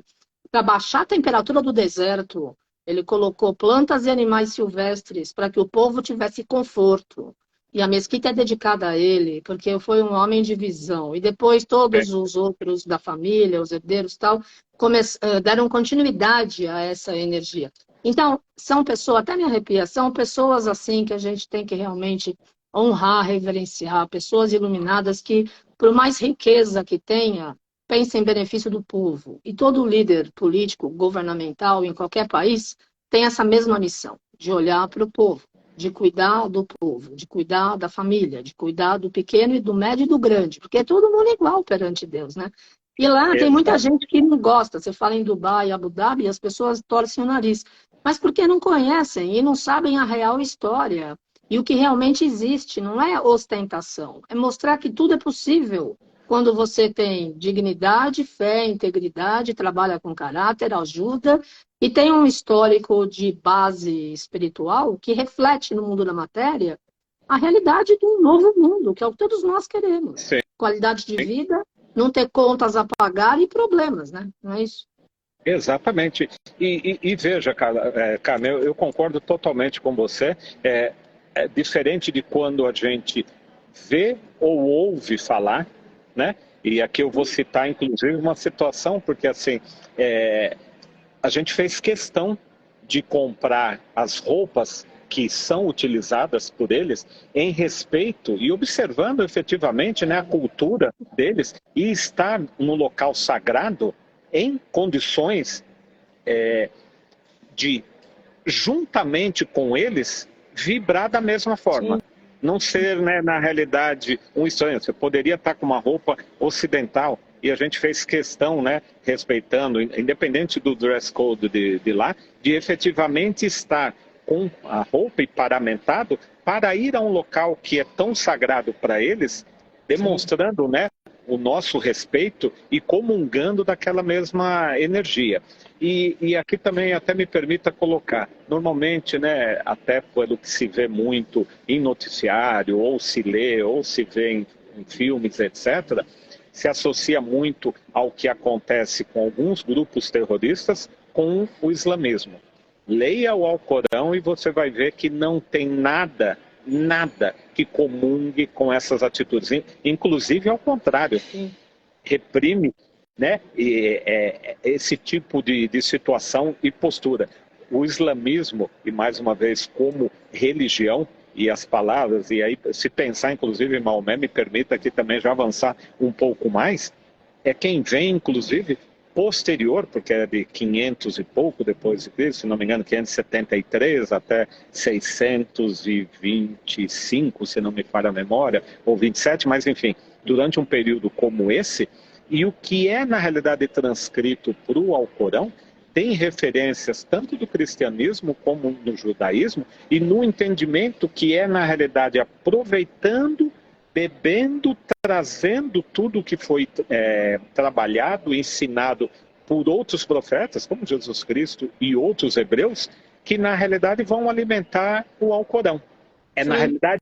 para baixar a temperatura do deserto, ele colocou plantas e animais silvestres para que o povo tivesse conforto. E a mesquita é dedicada a ele, porque foi um homem de visão. E depois todos os outros da família, os herdeiros e tal, deram continuidade a essa energia. Então, são pessoas, até me arrepia, são pessoas assim que a gente tem que realmente honrar, reverenciar, pessoas iluminadas que, por mais riqueza que tenha, pensem em benefício do povo. E todo líder político, governamental, em qualquer país, tem essa mesma missão, de olhar para o povo, de cuidar do povo, de cuidar da família, de cuidar do pequeno e do médio e do grande, porque é todo mundo igual perante Deus, né? E lá tem muita gente que não gosta. Você fala em Dubai, Abu Dhabi, e as pessoas torcem o nariz. Mas porque não conhecem e não sabem a real história. E o que realmente existe não é ostentação. É mostrar que tudo é possível quando você tem dignidade, fé, integridade, trabalha com caráter, ajuda e tem um histórico de base espiritual que reflete no mundo da matéria a realidade de um novo mundo, que é o que todos nós queremos. Sim. Qualidade de vida, não ter contas a pagar e problemas, né? Não é isso? Exatamente. E veja, Carmen, eu concordo totalmente com você. É diferente de quando a gente vê ou ouve falar, né? E aqui eu vou citar, inclusive, uma situação, porque assim, a gente fez questão de comprar as roupas que são utilizadas por eles em respeito e observando efetivamente, né, a cultura deles e estar no local sagrado em condições de, juntamente com eles, vibrar da mesma forma. Sim. Não ser, né, na realidade, um estranho. Você poderia estar com uma roupa ocidental e a gente fez questão, né, respeitando, independente do dress code de lá, de efetivamente estar com a roupa e paramentado para ir a um local que é tão sagrado para eles, demonstrando, né, o nosso respeito e comungando daquela mesma energia. E aqui também até me permita colocar, normalmente, né, até pelo que se vê muito em noticiário, ou se lê, ou se vê em filmes, etc., se associa muito ao que acontece com alguns grupos terroristas com o islamismo. Leia o Alcorão e você vai ver que não tem nada que comungue com essas atitudes. Inclusive, ao contrário, reprime, né, esse tipo de situação e postura. O islamismo, e mais uma vez, como religião, e as palavras, e aí se pensar inclusive em Maomé, me permita aqui também já avançar um pouco mais, é quem vem inclusive posterior, porque é de 500 e pouco depois de Cristo, se não me engano 573 até 625, se não me falha a memória, ou 27, mas enfim, durante um período como esse, e o que é na realidade transcrito para o Alcorão, tem referências tanto do cristianismo como no judaísmo e no entendimento que é, na realidade, aproveitando, bebendo, trazendo tudo que foi trabalhado, ensinado por outros profetas, como Jesus Cristo e outros hebreus, que, na realidade, vão alimentar o Alcorão. Na realidade,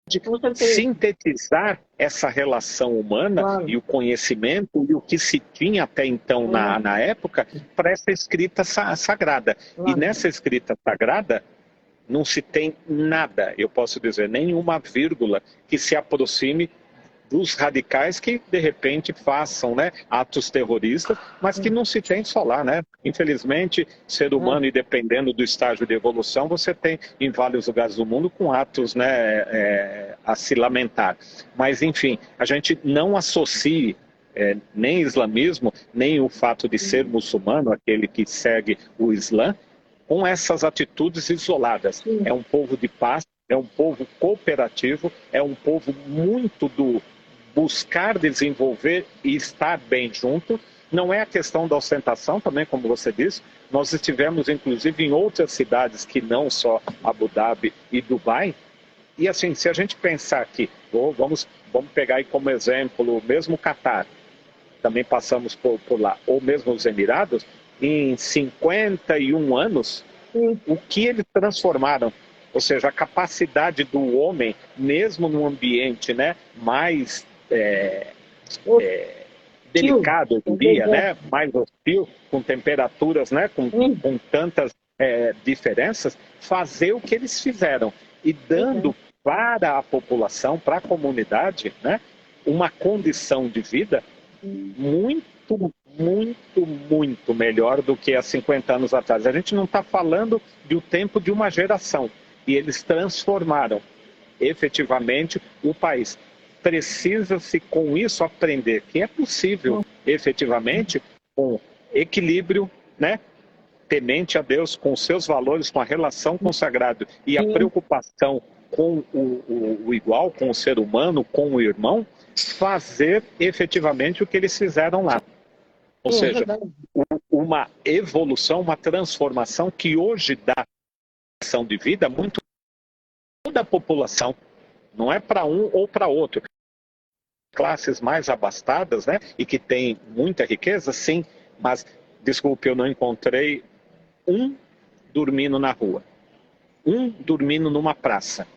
de sintetizar essa relação humana e o conhecimento e o que se tinha até então na época para essa escrita sagrada. E nessa escrita sagrada não se tem nada, eu posso dizer, nenhuma vírgula que se aproxime dos radicais que, de repente, façam, né, atos terroristas, mas que não se tem só lá, né? Infelizmente, ser humano, e dependendo do estágio de evolução, você tem em vários lugares do mundo com atos, né, a se lamentar. Mas, enfim, a gente não associe nem islamismo, nem o fato de ser muçulmano, aquele que segue o Islã, com essas atitudes isoladas. É um povo de paz, é um povo cooperativo, é um povo muito do buscar desenvolver e estar bem junto. Não é a questão da ostentação também, como você disse. Nós estivemos, inclusive, em outras cidades que não só Abu Dhabi e Dubai. E assim, se a gente pensar aqui, vamos pegar aí como exemplo mesmo o Catar, também passamos por lá, ou mesmo os Emirados, em 51 anos, o que eles transformaram? Ou seja, a capacidade do homem, mesmo num ambiente, né, mais delicado, eu diria, né, mais hostil, com temperaturas, né, com tantas diferenças, fazer o que eles fizeram e dando para a população, para a comunidade, né, uma condição de vida muito, muito, muito melhor do que há 50 anos atrás. A gente não está falando do tempo de uma geração. E eles transformaram efetivamente o país. Precisa-se com isso aprender que é possível efetivamente com equilíbrio, né? Temente a Deus, com seus valores, com a relação com o sagrado e a preocupação com o igual, com o ser humano, com o irmão, fazer efetivamente o que eles fizeram lá. Ou seja, uma evolução, uma transformação que hoje dá ação de vida muito toda a população, não é para um ou para outro. Classes mais abastadas, né, e que têm muita riqueza, sim, mas, desculpe, eu não encontrei um dormindo na rua, um dormindo numa praça.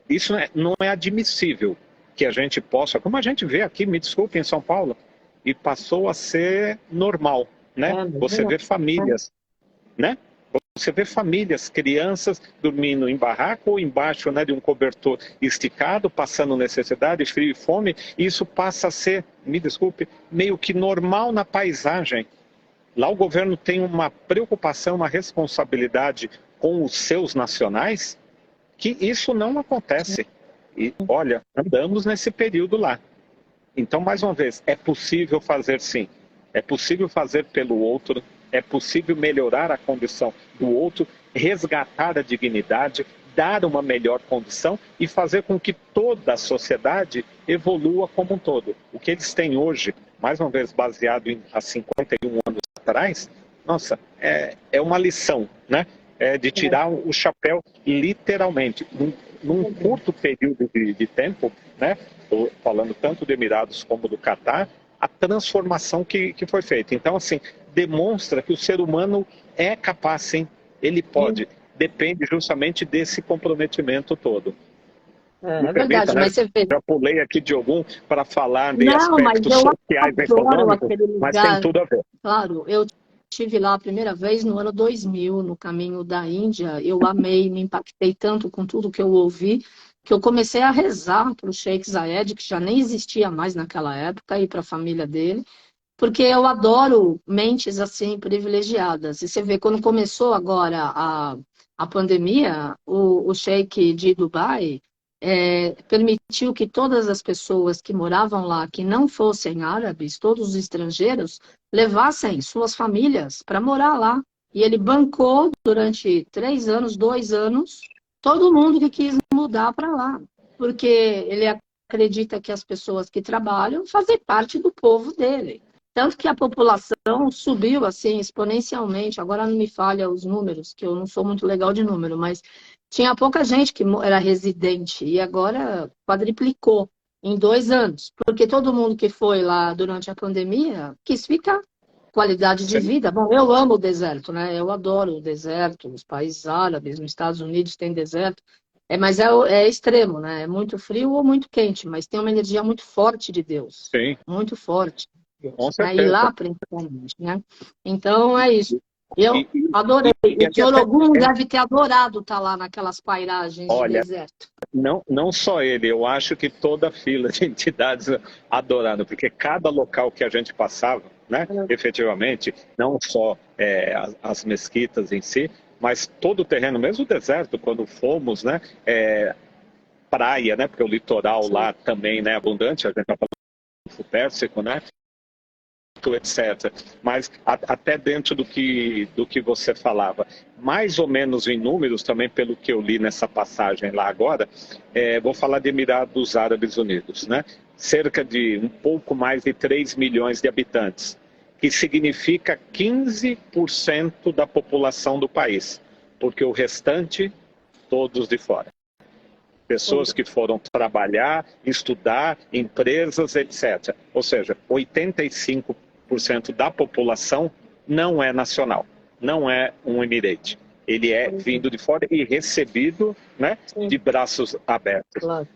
Isso não é admissível que a gente possa, como a gente vê aqui, me desculpe, em São Paulo, e passou a ser normal, né? Você vê famílias, né? Você vê famílias, crianças dormindo em barraco ou embaixo, né, de um cobertor esticado, passando necessidade, frio e fome. E isso passa a ser, me desculpe, meio que normal na paisagem. Lá o governo tem uma preocupação, uma responsabilidade com os seus nacionais, que isso não acontece. E, olha, andamos nesse período lá. Então, mais uma vez, é possível fazer sim. É possível fazer pelo outro, é possível melhorar a condição do outro, resgatar a dignidade, dar uma melhor condição e fazer com que toda a sociedade evolua como um todo. O que eles têm hoje, mais uma vez baseado há 51 anos atrás, nossa, é uma lição, né? É de tirar o chapéu literalmente. Num curto período de tempo, né? falando tanto do Emirados como do Catar, a transformação que foi feita. Então, assim, demonstra que o ser humano é capaz, sim, ele pode, depende justamente desse comprometimento todo. Me É permita, verdade, né? mas você vê. Já pulei aqui de algum para falar de Não, mas aspectos eu sociais e adoro econômicos, aquele mas tem lugar. tudo a ver. Claro, eu estive lá a primeira vez no ano 2000, no caminho da Índia. Eu amei, me impactei tanto com tudo que eu ouvi, que eu comecei a rezar para o Sheikh Zayed, que já nem existia mais naquela época, e para a família dele, porque eu adoro mentes assim privilegiadas. E você vê, quando começou agora a pandemia, o Sheikh de Dubai permitiu que todas as pessoas que moravam lá, que não fossem árabes, todos os estrangeiros, levassem suas famílias para morar lá. E ele bancou durante 3 anos, 2 anos, todo mundo que quis mudar para lá, porque ele acredita que as pessoas que trabalham fazem parte do povo dele. Tanto que a população subiu assim exponencialmente. Agora não me falha os números, que eu não sou muito legal de número, mas tinha pouca gente que era residente e agora quadriplicou em 2 anos, porque todo mundo que foi lá durante a pandemia quis ficar. Qualidade de Sim, vida. Bom, eu amo o deserto, né? Eu adoro o deserto. Os países árabes, nos Estados Unidos tem deserto. Mas é extremo, né? É muito frio ou muito quente, mas tem uma energia muito forte de Deus. sim, Muito forte de com Deus, né? E certeza. lá, principalmente, né? Então, é isso. Eu E, e, adorei. e O aqui senhor até, Ogum deve ter adorado estar lá naquelas pairagens de olha, deserto. não só ele, eu acho que toda a fila de entidades adoraram, porque cada local que a gente passava, né, efetivamente, não só as mesquitas em si, mas todo o terreno, mesmo o deserto, quando fomos, né, praia, né, porque o litoral Sim. lá também, né, abundante, a gente está falando do Pérsico, né, etc. Mas até dentro do que você falava, mais ou menos em números, também pelo que eu li nessa passagem lá agora, vou falar de Emirados Árabes Unidos, né? Cerca de um pouco mais de 3 milhões de habitantes, que significa 15% da população do país, porque o restante, todos de fora. Pessoas que foram trabalhar, estudar, empresas, etc. Ou seja, 85% da população não é nacional, não é um emirate. Ele é vindo de fora e recebido, né, de braços abertos. Claro.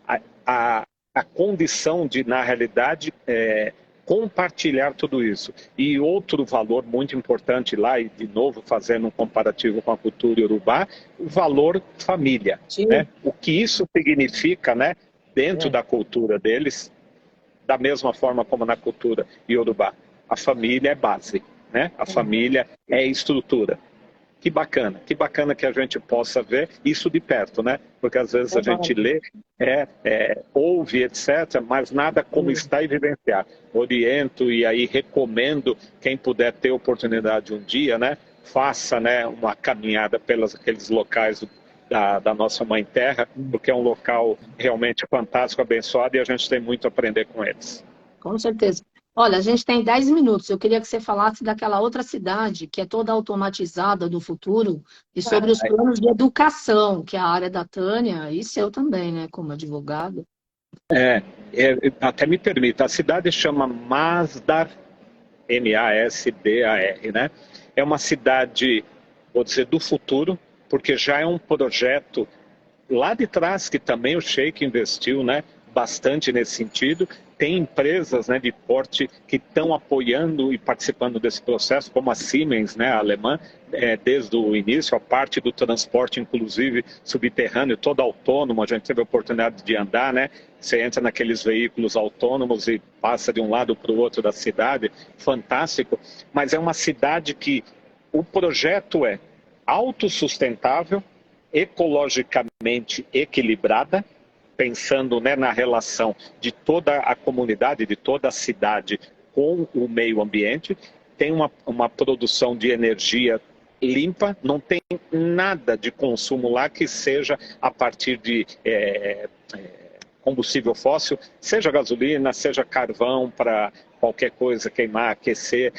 A condição de, na realidade, compartilhar tudo isso. E outro valor muito importante lá, e de novo fazendo um comparativo com a cultura iorubá, o valor família. Né? O que isso significa, né, dentro da cultura deles, da mesma forma como na cultura iorubá. A família é base, né? A família é estrutura. Que bacana que a gente possa ver isso de perto, né? Porque às vezes a gente lê, ouve, etc., mas nada como está e vivenciar. Oriento e aí recomendo quem puder ter oportunidade um dia, né? Faça, né, uma caminhada pelos aqueles locais da nossa Mãe Terra, porque é um local realmente fantástico, abençoado, e a gente tem muito a aprender com eles. Com certeza. Olha, a gente tem 10 minutos. Eu queria que você falasse daquela outra cidade que é toda automatizada do futuro e sobre os planos de educação, que é a área da Tânia e seu também, né, como advogado. Até me permita, a cidade chama Masdar, Masdar, né? É uma cidade, vou dizer, do futuro, porque já é um projeto lá de trás que também o Sheikh investiu, né, bastante nesse sentido. Tem empresas, né, de porte que estão apoiando e participando desse processo, como a Siemens, né, a alemã, desde o início, a parte do transporte, inclusive subterrâneo, todo autônomo. A gente teve a oportunidade de andar, né? Você entra naqueles veículos autônomos e passa de um lado para o outro da cidade, fantástico. Mas é uma cidade que o projeto é autossustentável, ecologicamente equilibrada, pensando, né, na relação de toda a comunidade, de toda a cidade com o meio ambiente, tem uma produção de energia limpa, não tem nada de consumo lá que seja a partir de combustível fóssil, seja gasolina, seja carvão para qualquer coisa queimar, aquecer,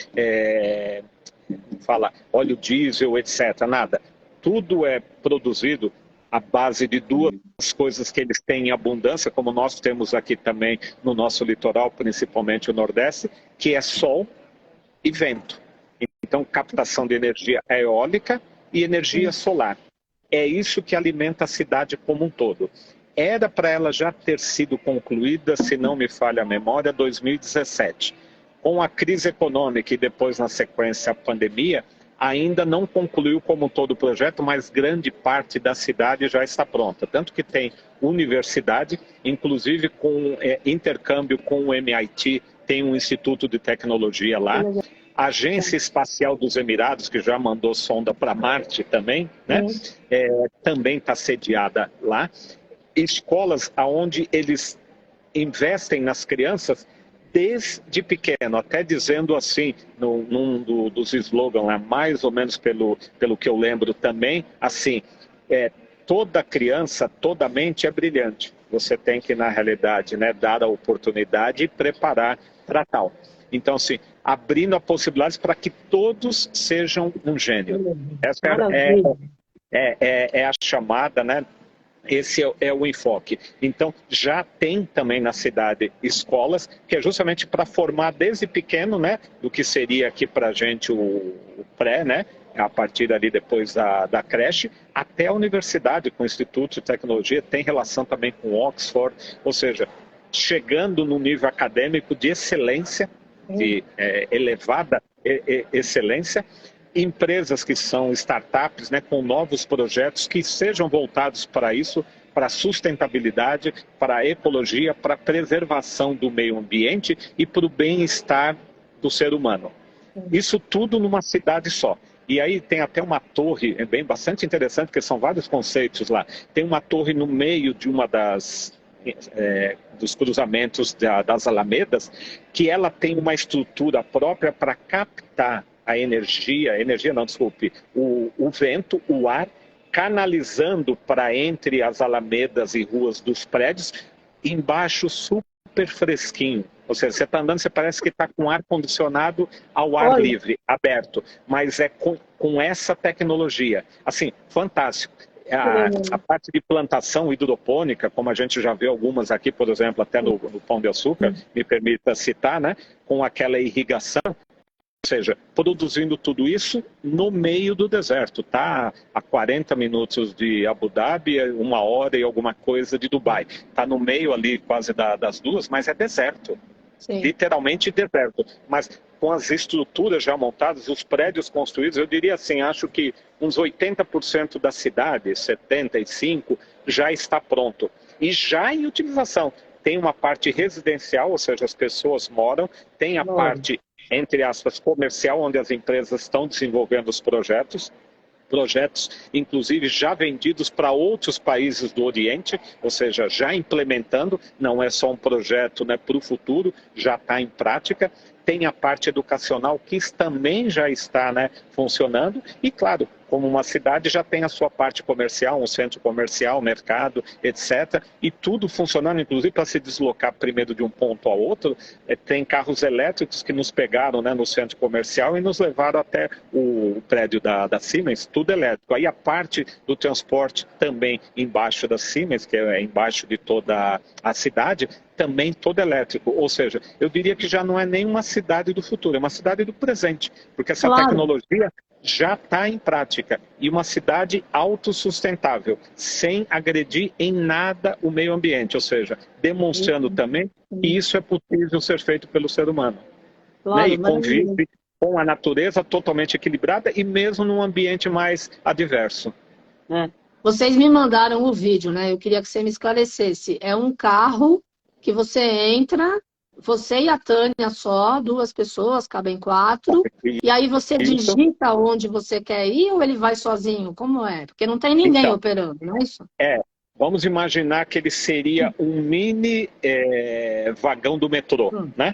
óleo diesel, etc. Nada. Tudo é produzido à base de duas coisas que eles têm em abundância, como nós temos aqui também no nosso litoral, principalmente o Nordeste, que é sol e vento. Então, captação de energia eólica e energia solar. É isso que alimenta a cidade como um todo. Era para ela já ter sido concluída, se não me falha a memória, 2017. Com a crise econômica e depois, na sequência, a pandemia, ainda não concluiu como todo o projeto, mas grande parte da cidade já está pronta. Tanto que tem universidade, inclusive com intercâmbio com o MIT, tem um instituto de tecnologia lá. A Agência Espacial dos Emirados, que já mandou sonda para Marte também, né? Também está sediada lá. Escolas onde eles investem nas crianças desde pequeno, até dizendo assim, num dos slogans lá, mais ou menos pelo que eu lembro também, assim, toda criança, toda mente é brilhante. Você tem que, na realidade, né, dar a oportunidade e preparar para tal. Então, assim, abrindo a possibilidade para que todos sejam um gênio. Essa é a chamada, né? Esse é o enfoque. Então, já tem também na cidade escolas, que é justamente para formar desde pequeno, né, do que seria aqui para a gente o pré, né, a partir ali depois da creche, até a universidade com o Instituto de Tecnologia, tem relação também com Oxford, ou seja, chegando no nível acadêmico de excelência, de elevada excelência, empresas que são startups, né, com novos projetos que sejam voltados para isso, para a sustentabilidade, para a ecologia, para a preservação do meio ambiente e para o bem-estar do ser humano. Isso tudo numa cidade só. E aí tem até uma torre, bastante interessante, porque são vários conceitos lá. Tem uma torre no meio de uma dos cruzamentos das alamedas, que ela tem uma estrutura própria para captar a o vento, o ar, canalizando para entre as alamedas e ruas dos prédios, embaixo super fresquinho. Ou seja, você está andando, você parece que está com ar-condicionado ao ar livre, aberto, mas é com essa tecnologia. Assim, fantástico. A parte de plantação hidropônica, como a gente já vê algumas aqui, por exemplo, até no Pão de Açúcar, me permita citar, né, com aquela irrigação, ou seja, produzindo tudo isso no meio do deserto, tá? A 40 minutos de Abu Dhabi, 1 hora e alguma coisa de Dubai. Está no meio ali quase das duas, mas é deserto. Sim. Literalmente deserto. Mas com as estruturas já montadas, os prédios construídos, eu diria assim, acho que uns 80% da cidade, 75%, já está pronto. E já em utilização. Tem uma parte residencial, ou seja, as pessoas moram, tem a parte, entre aspas, comercial, onde as empresas estão desenvolvendo os projetos, inclusive já vendidos para outros países do Oriente, ou seja, já implementando, não é só um projeto, né, para o futuro, já está em prática. Tem a parte educacional que também já está, né, funcionando e, claro, como uma cidade já tem a sua parte comercial, um centro comercial, mercado, etc. E tudo funcionando, inclusive para se deslocar primeiro de um ponto ao outro. Tem carros elétricos que nos pegaram, né, no centro comercial e nos levaram até o prédio da Siemens, tudo elétrico. Aí a parte do transporte também embaixo da Siemens, que é embaixo de toda a cidade, também todo elétrico. Ou seja, eu diria que já não é nem uma cidade do futuro, é uma cidade do presente, porque essa tecnologia já está em prática, e uma cidade autossustentável, sem agredir em nada o meio ambiente, ou seja, demonstrando também que isso é possível ser feito pelo ser humano. Né? E convive com a natureza totalmente equilibrada e mesmo num ambiente mais adverso. Vocês me mandaram o vídeo, né? Eu queria que você me esclarecesse. É um carro que você entra... Você e a Tânia só, 2 pessoas, cabem 4. E aí você digita onde você quer ir ou ele vai sozinho? Como é? Porque não tem ninguém operando, não é isso? Vamos imaginar que ele seria um mini vagão do metrô, né?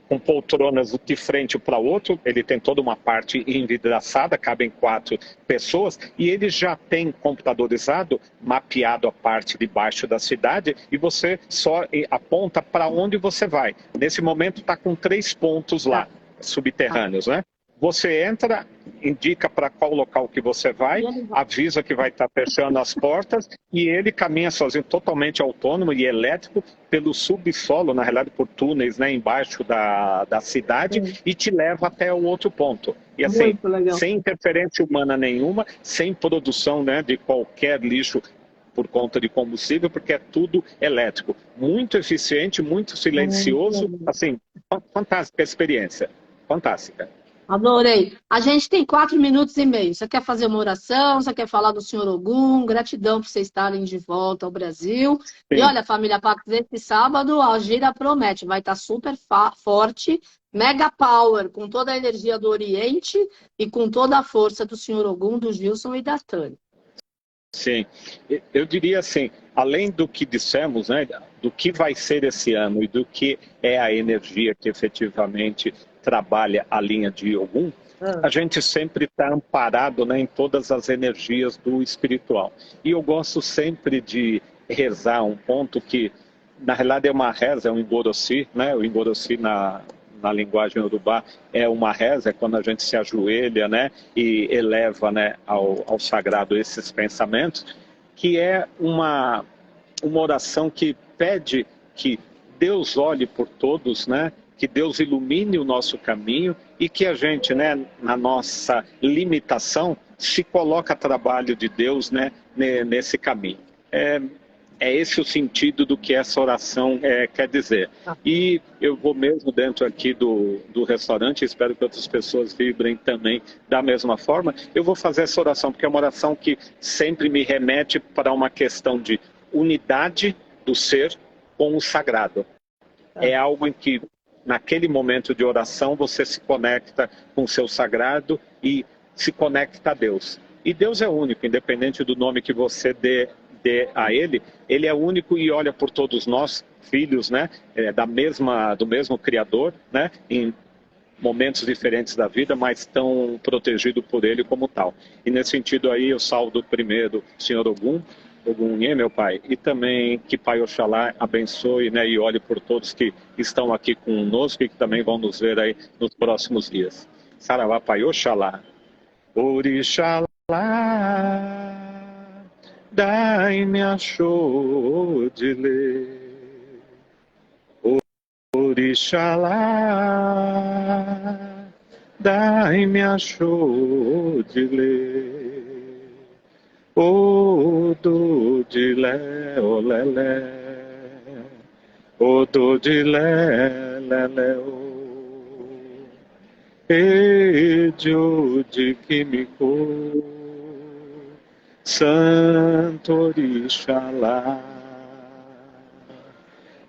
Com poltronas de frente para o outro, ele tem toda uma parte envidraçada, cabem 4 pessoas, e ele já tem computadorizado, mapeado a parte de baixo da cidade, e você só aponta para onde você vai. Nesse momento está com 3 pontos lá, subterrâneos, né? Você entra, indica para qual local que você vai, avisa que vai estar fechando as portas e ele caminha sozinho, totalmente autônomo e elétrico, pelo subsolo, na realidade por túneis, né, embaixo da cidade, Sim. e te leva até o outro ponto. E assim, sem interferência humana nenhuma, sem produção, né, de qualquer lixo por conta de combustível, porque é tudo elétrico. Muito eficiente, muito silencioso, assim, fantástica a experiência, fantástica. Adorei. A gente tem 4 minutos e meio. Você quer fazer uma oração? Você quer falar do Senhor Ogum? Gratidão por vocês estarem de volta ao Brasil. Sim. E olha, família Pax, esse sábado a gira promete, vai estar super forte, mega power, com toda a energia do Oriente e com toda a força do Senhor Ogum, do Gilson e da Tânia. Sim, eu diria assim, além do que dissemos, né, do que vai ser esse ano e do que é a energia que efetivamente trabalha a linha de Ogum, a gente sempre está amparado, né, em todas as energias do espiritual. E eu gosto sempre de rezar um ponto que, na realidade, é uma reza, é um Ingorossi, né, o Ingorossi na linguagem urubá, é uma reza, é quando a gente se ajoelha, né, e eleva, né, ao sagrado esses pensamentos, que é uma oração que pede que Deus olhe por todos, né, que Deus ilumine o nosso caminho e que a gente, né, na nossa limitação, se coloca a trabalho de Deus, né, nesse caminho. É esse o sentido do que essa oração quer dizer. E eu vou mesmo dentro aqui do restaurante, espero que outras pessoas vibrem também da mesma forma. Eu vou fazer essa oração, porque é uma oração que sempre me remete para uma questão de unidade do ser com o sagrado. É algo em que, naquele momento de oração, você se conecta com o seu sagrado e se conecta a Deus. E Deus é único, independente do nome que você dê a ele é único e olha por todos nós, filhos, né, do mesmo Criador, né, em momentos diferentes da vida, mas tão protegido por ele como tal. E nesse sentido aí eu salvo primeiro o Senhor Ogum, Ogum-Nhê, meu pai, e também que Pai Oxalá abençoe, né, e olhe por todos que estão aqui conosco e que também vão nos ver aí nos próximos dias. Saravá, Pai Oxalá, Orixalá, dai-me a Xodilê, Orixalá, dai-me a Xodilê, Ododilé, olelé, Ododilé, lelé, Edio de Químico, Santo Orixalá,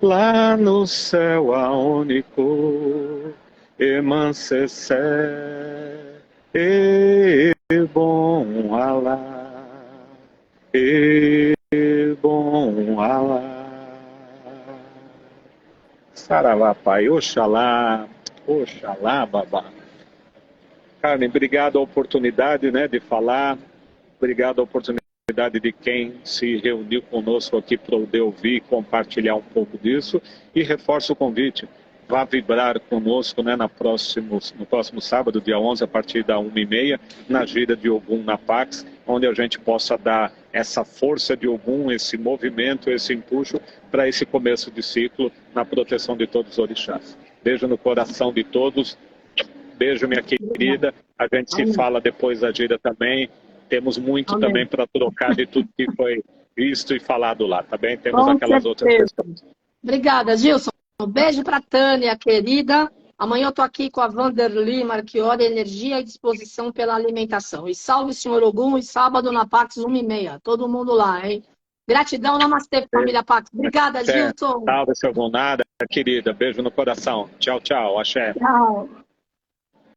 lá no céu aônico, Emancecé, e bom Alá, e bom Alá. Saravá, Pai, Oxalá, Oxalá, babá. Carmen, obrigado a oportunidade, né, de falar. Obrigado a oportunidade de quem se reuniu conosco aqui para poder ouvir e compartilhar um pouco disso. E reforço o convite. Vá vibrar conosco, né, no próximo sábado, dia 11, a partir da 1h30, na gira de Ogum na Pax, onde a gente possa dar essa força de Ogum, esse movimento, esse empuxo para esse começo de ciclo na proteção de todos os orixás. Beijo no coração de todos. Beijo, minha querida. A gente se fala depois da gira também. Temos muito também para trocar de tudo que foi visto e falado lá, tá bem? Temos aquelas outras questões. Obrigada, Gilson. Um beijo para a Tânia, querida. Amanhã eu tô aqui com a Vanderly Marchiori, energia e disposição pela alimentação. E salve, senhor Ogum, e sábado na Pax 1h30. Todo mundo lá, hein? Gratidão, namastê, família Pax. Obrigada, Gilson. Salve, seu Ogum, nada, querida. Beijo no coração. Tchau, tchau. Axé. Tchau.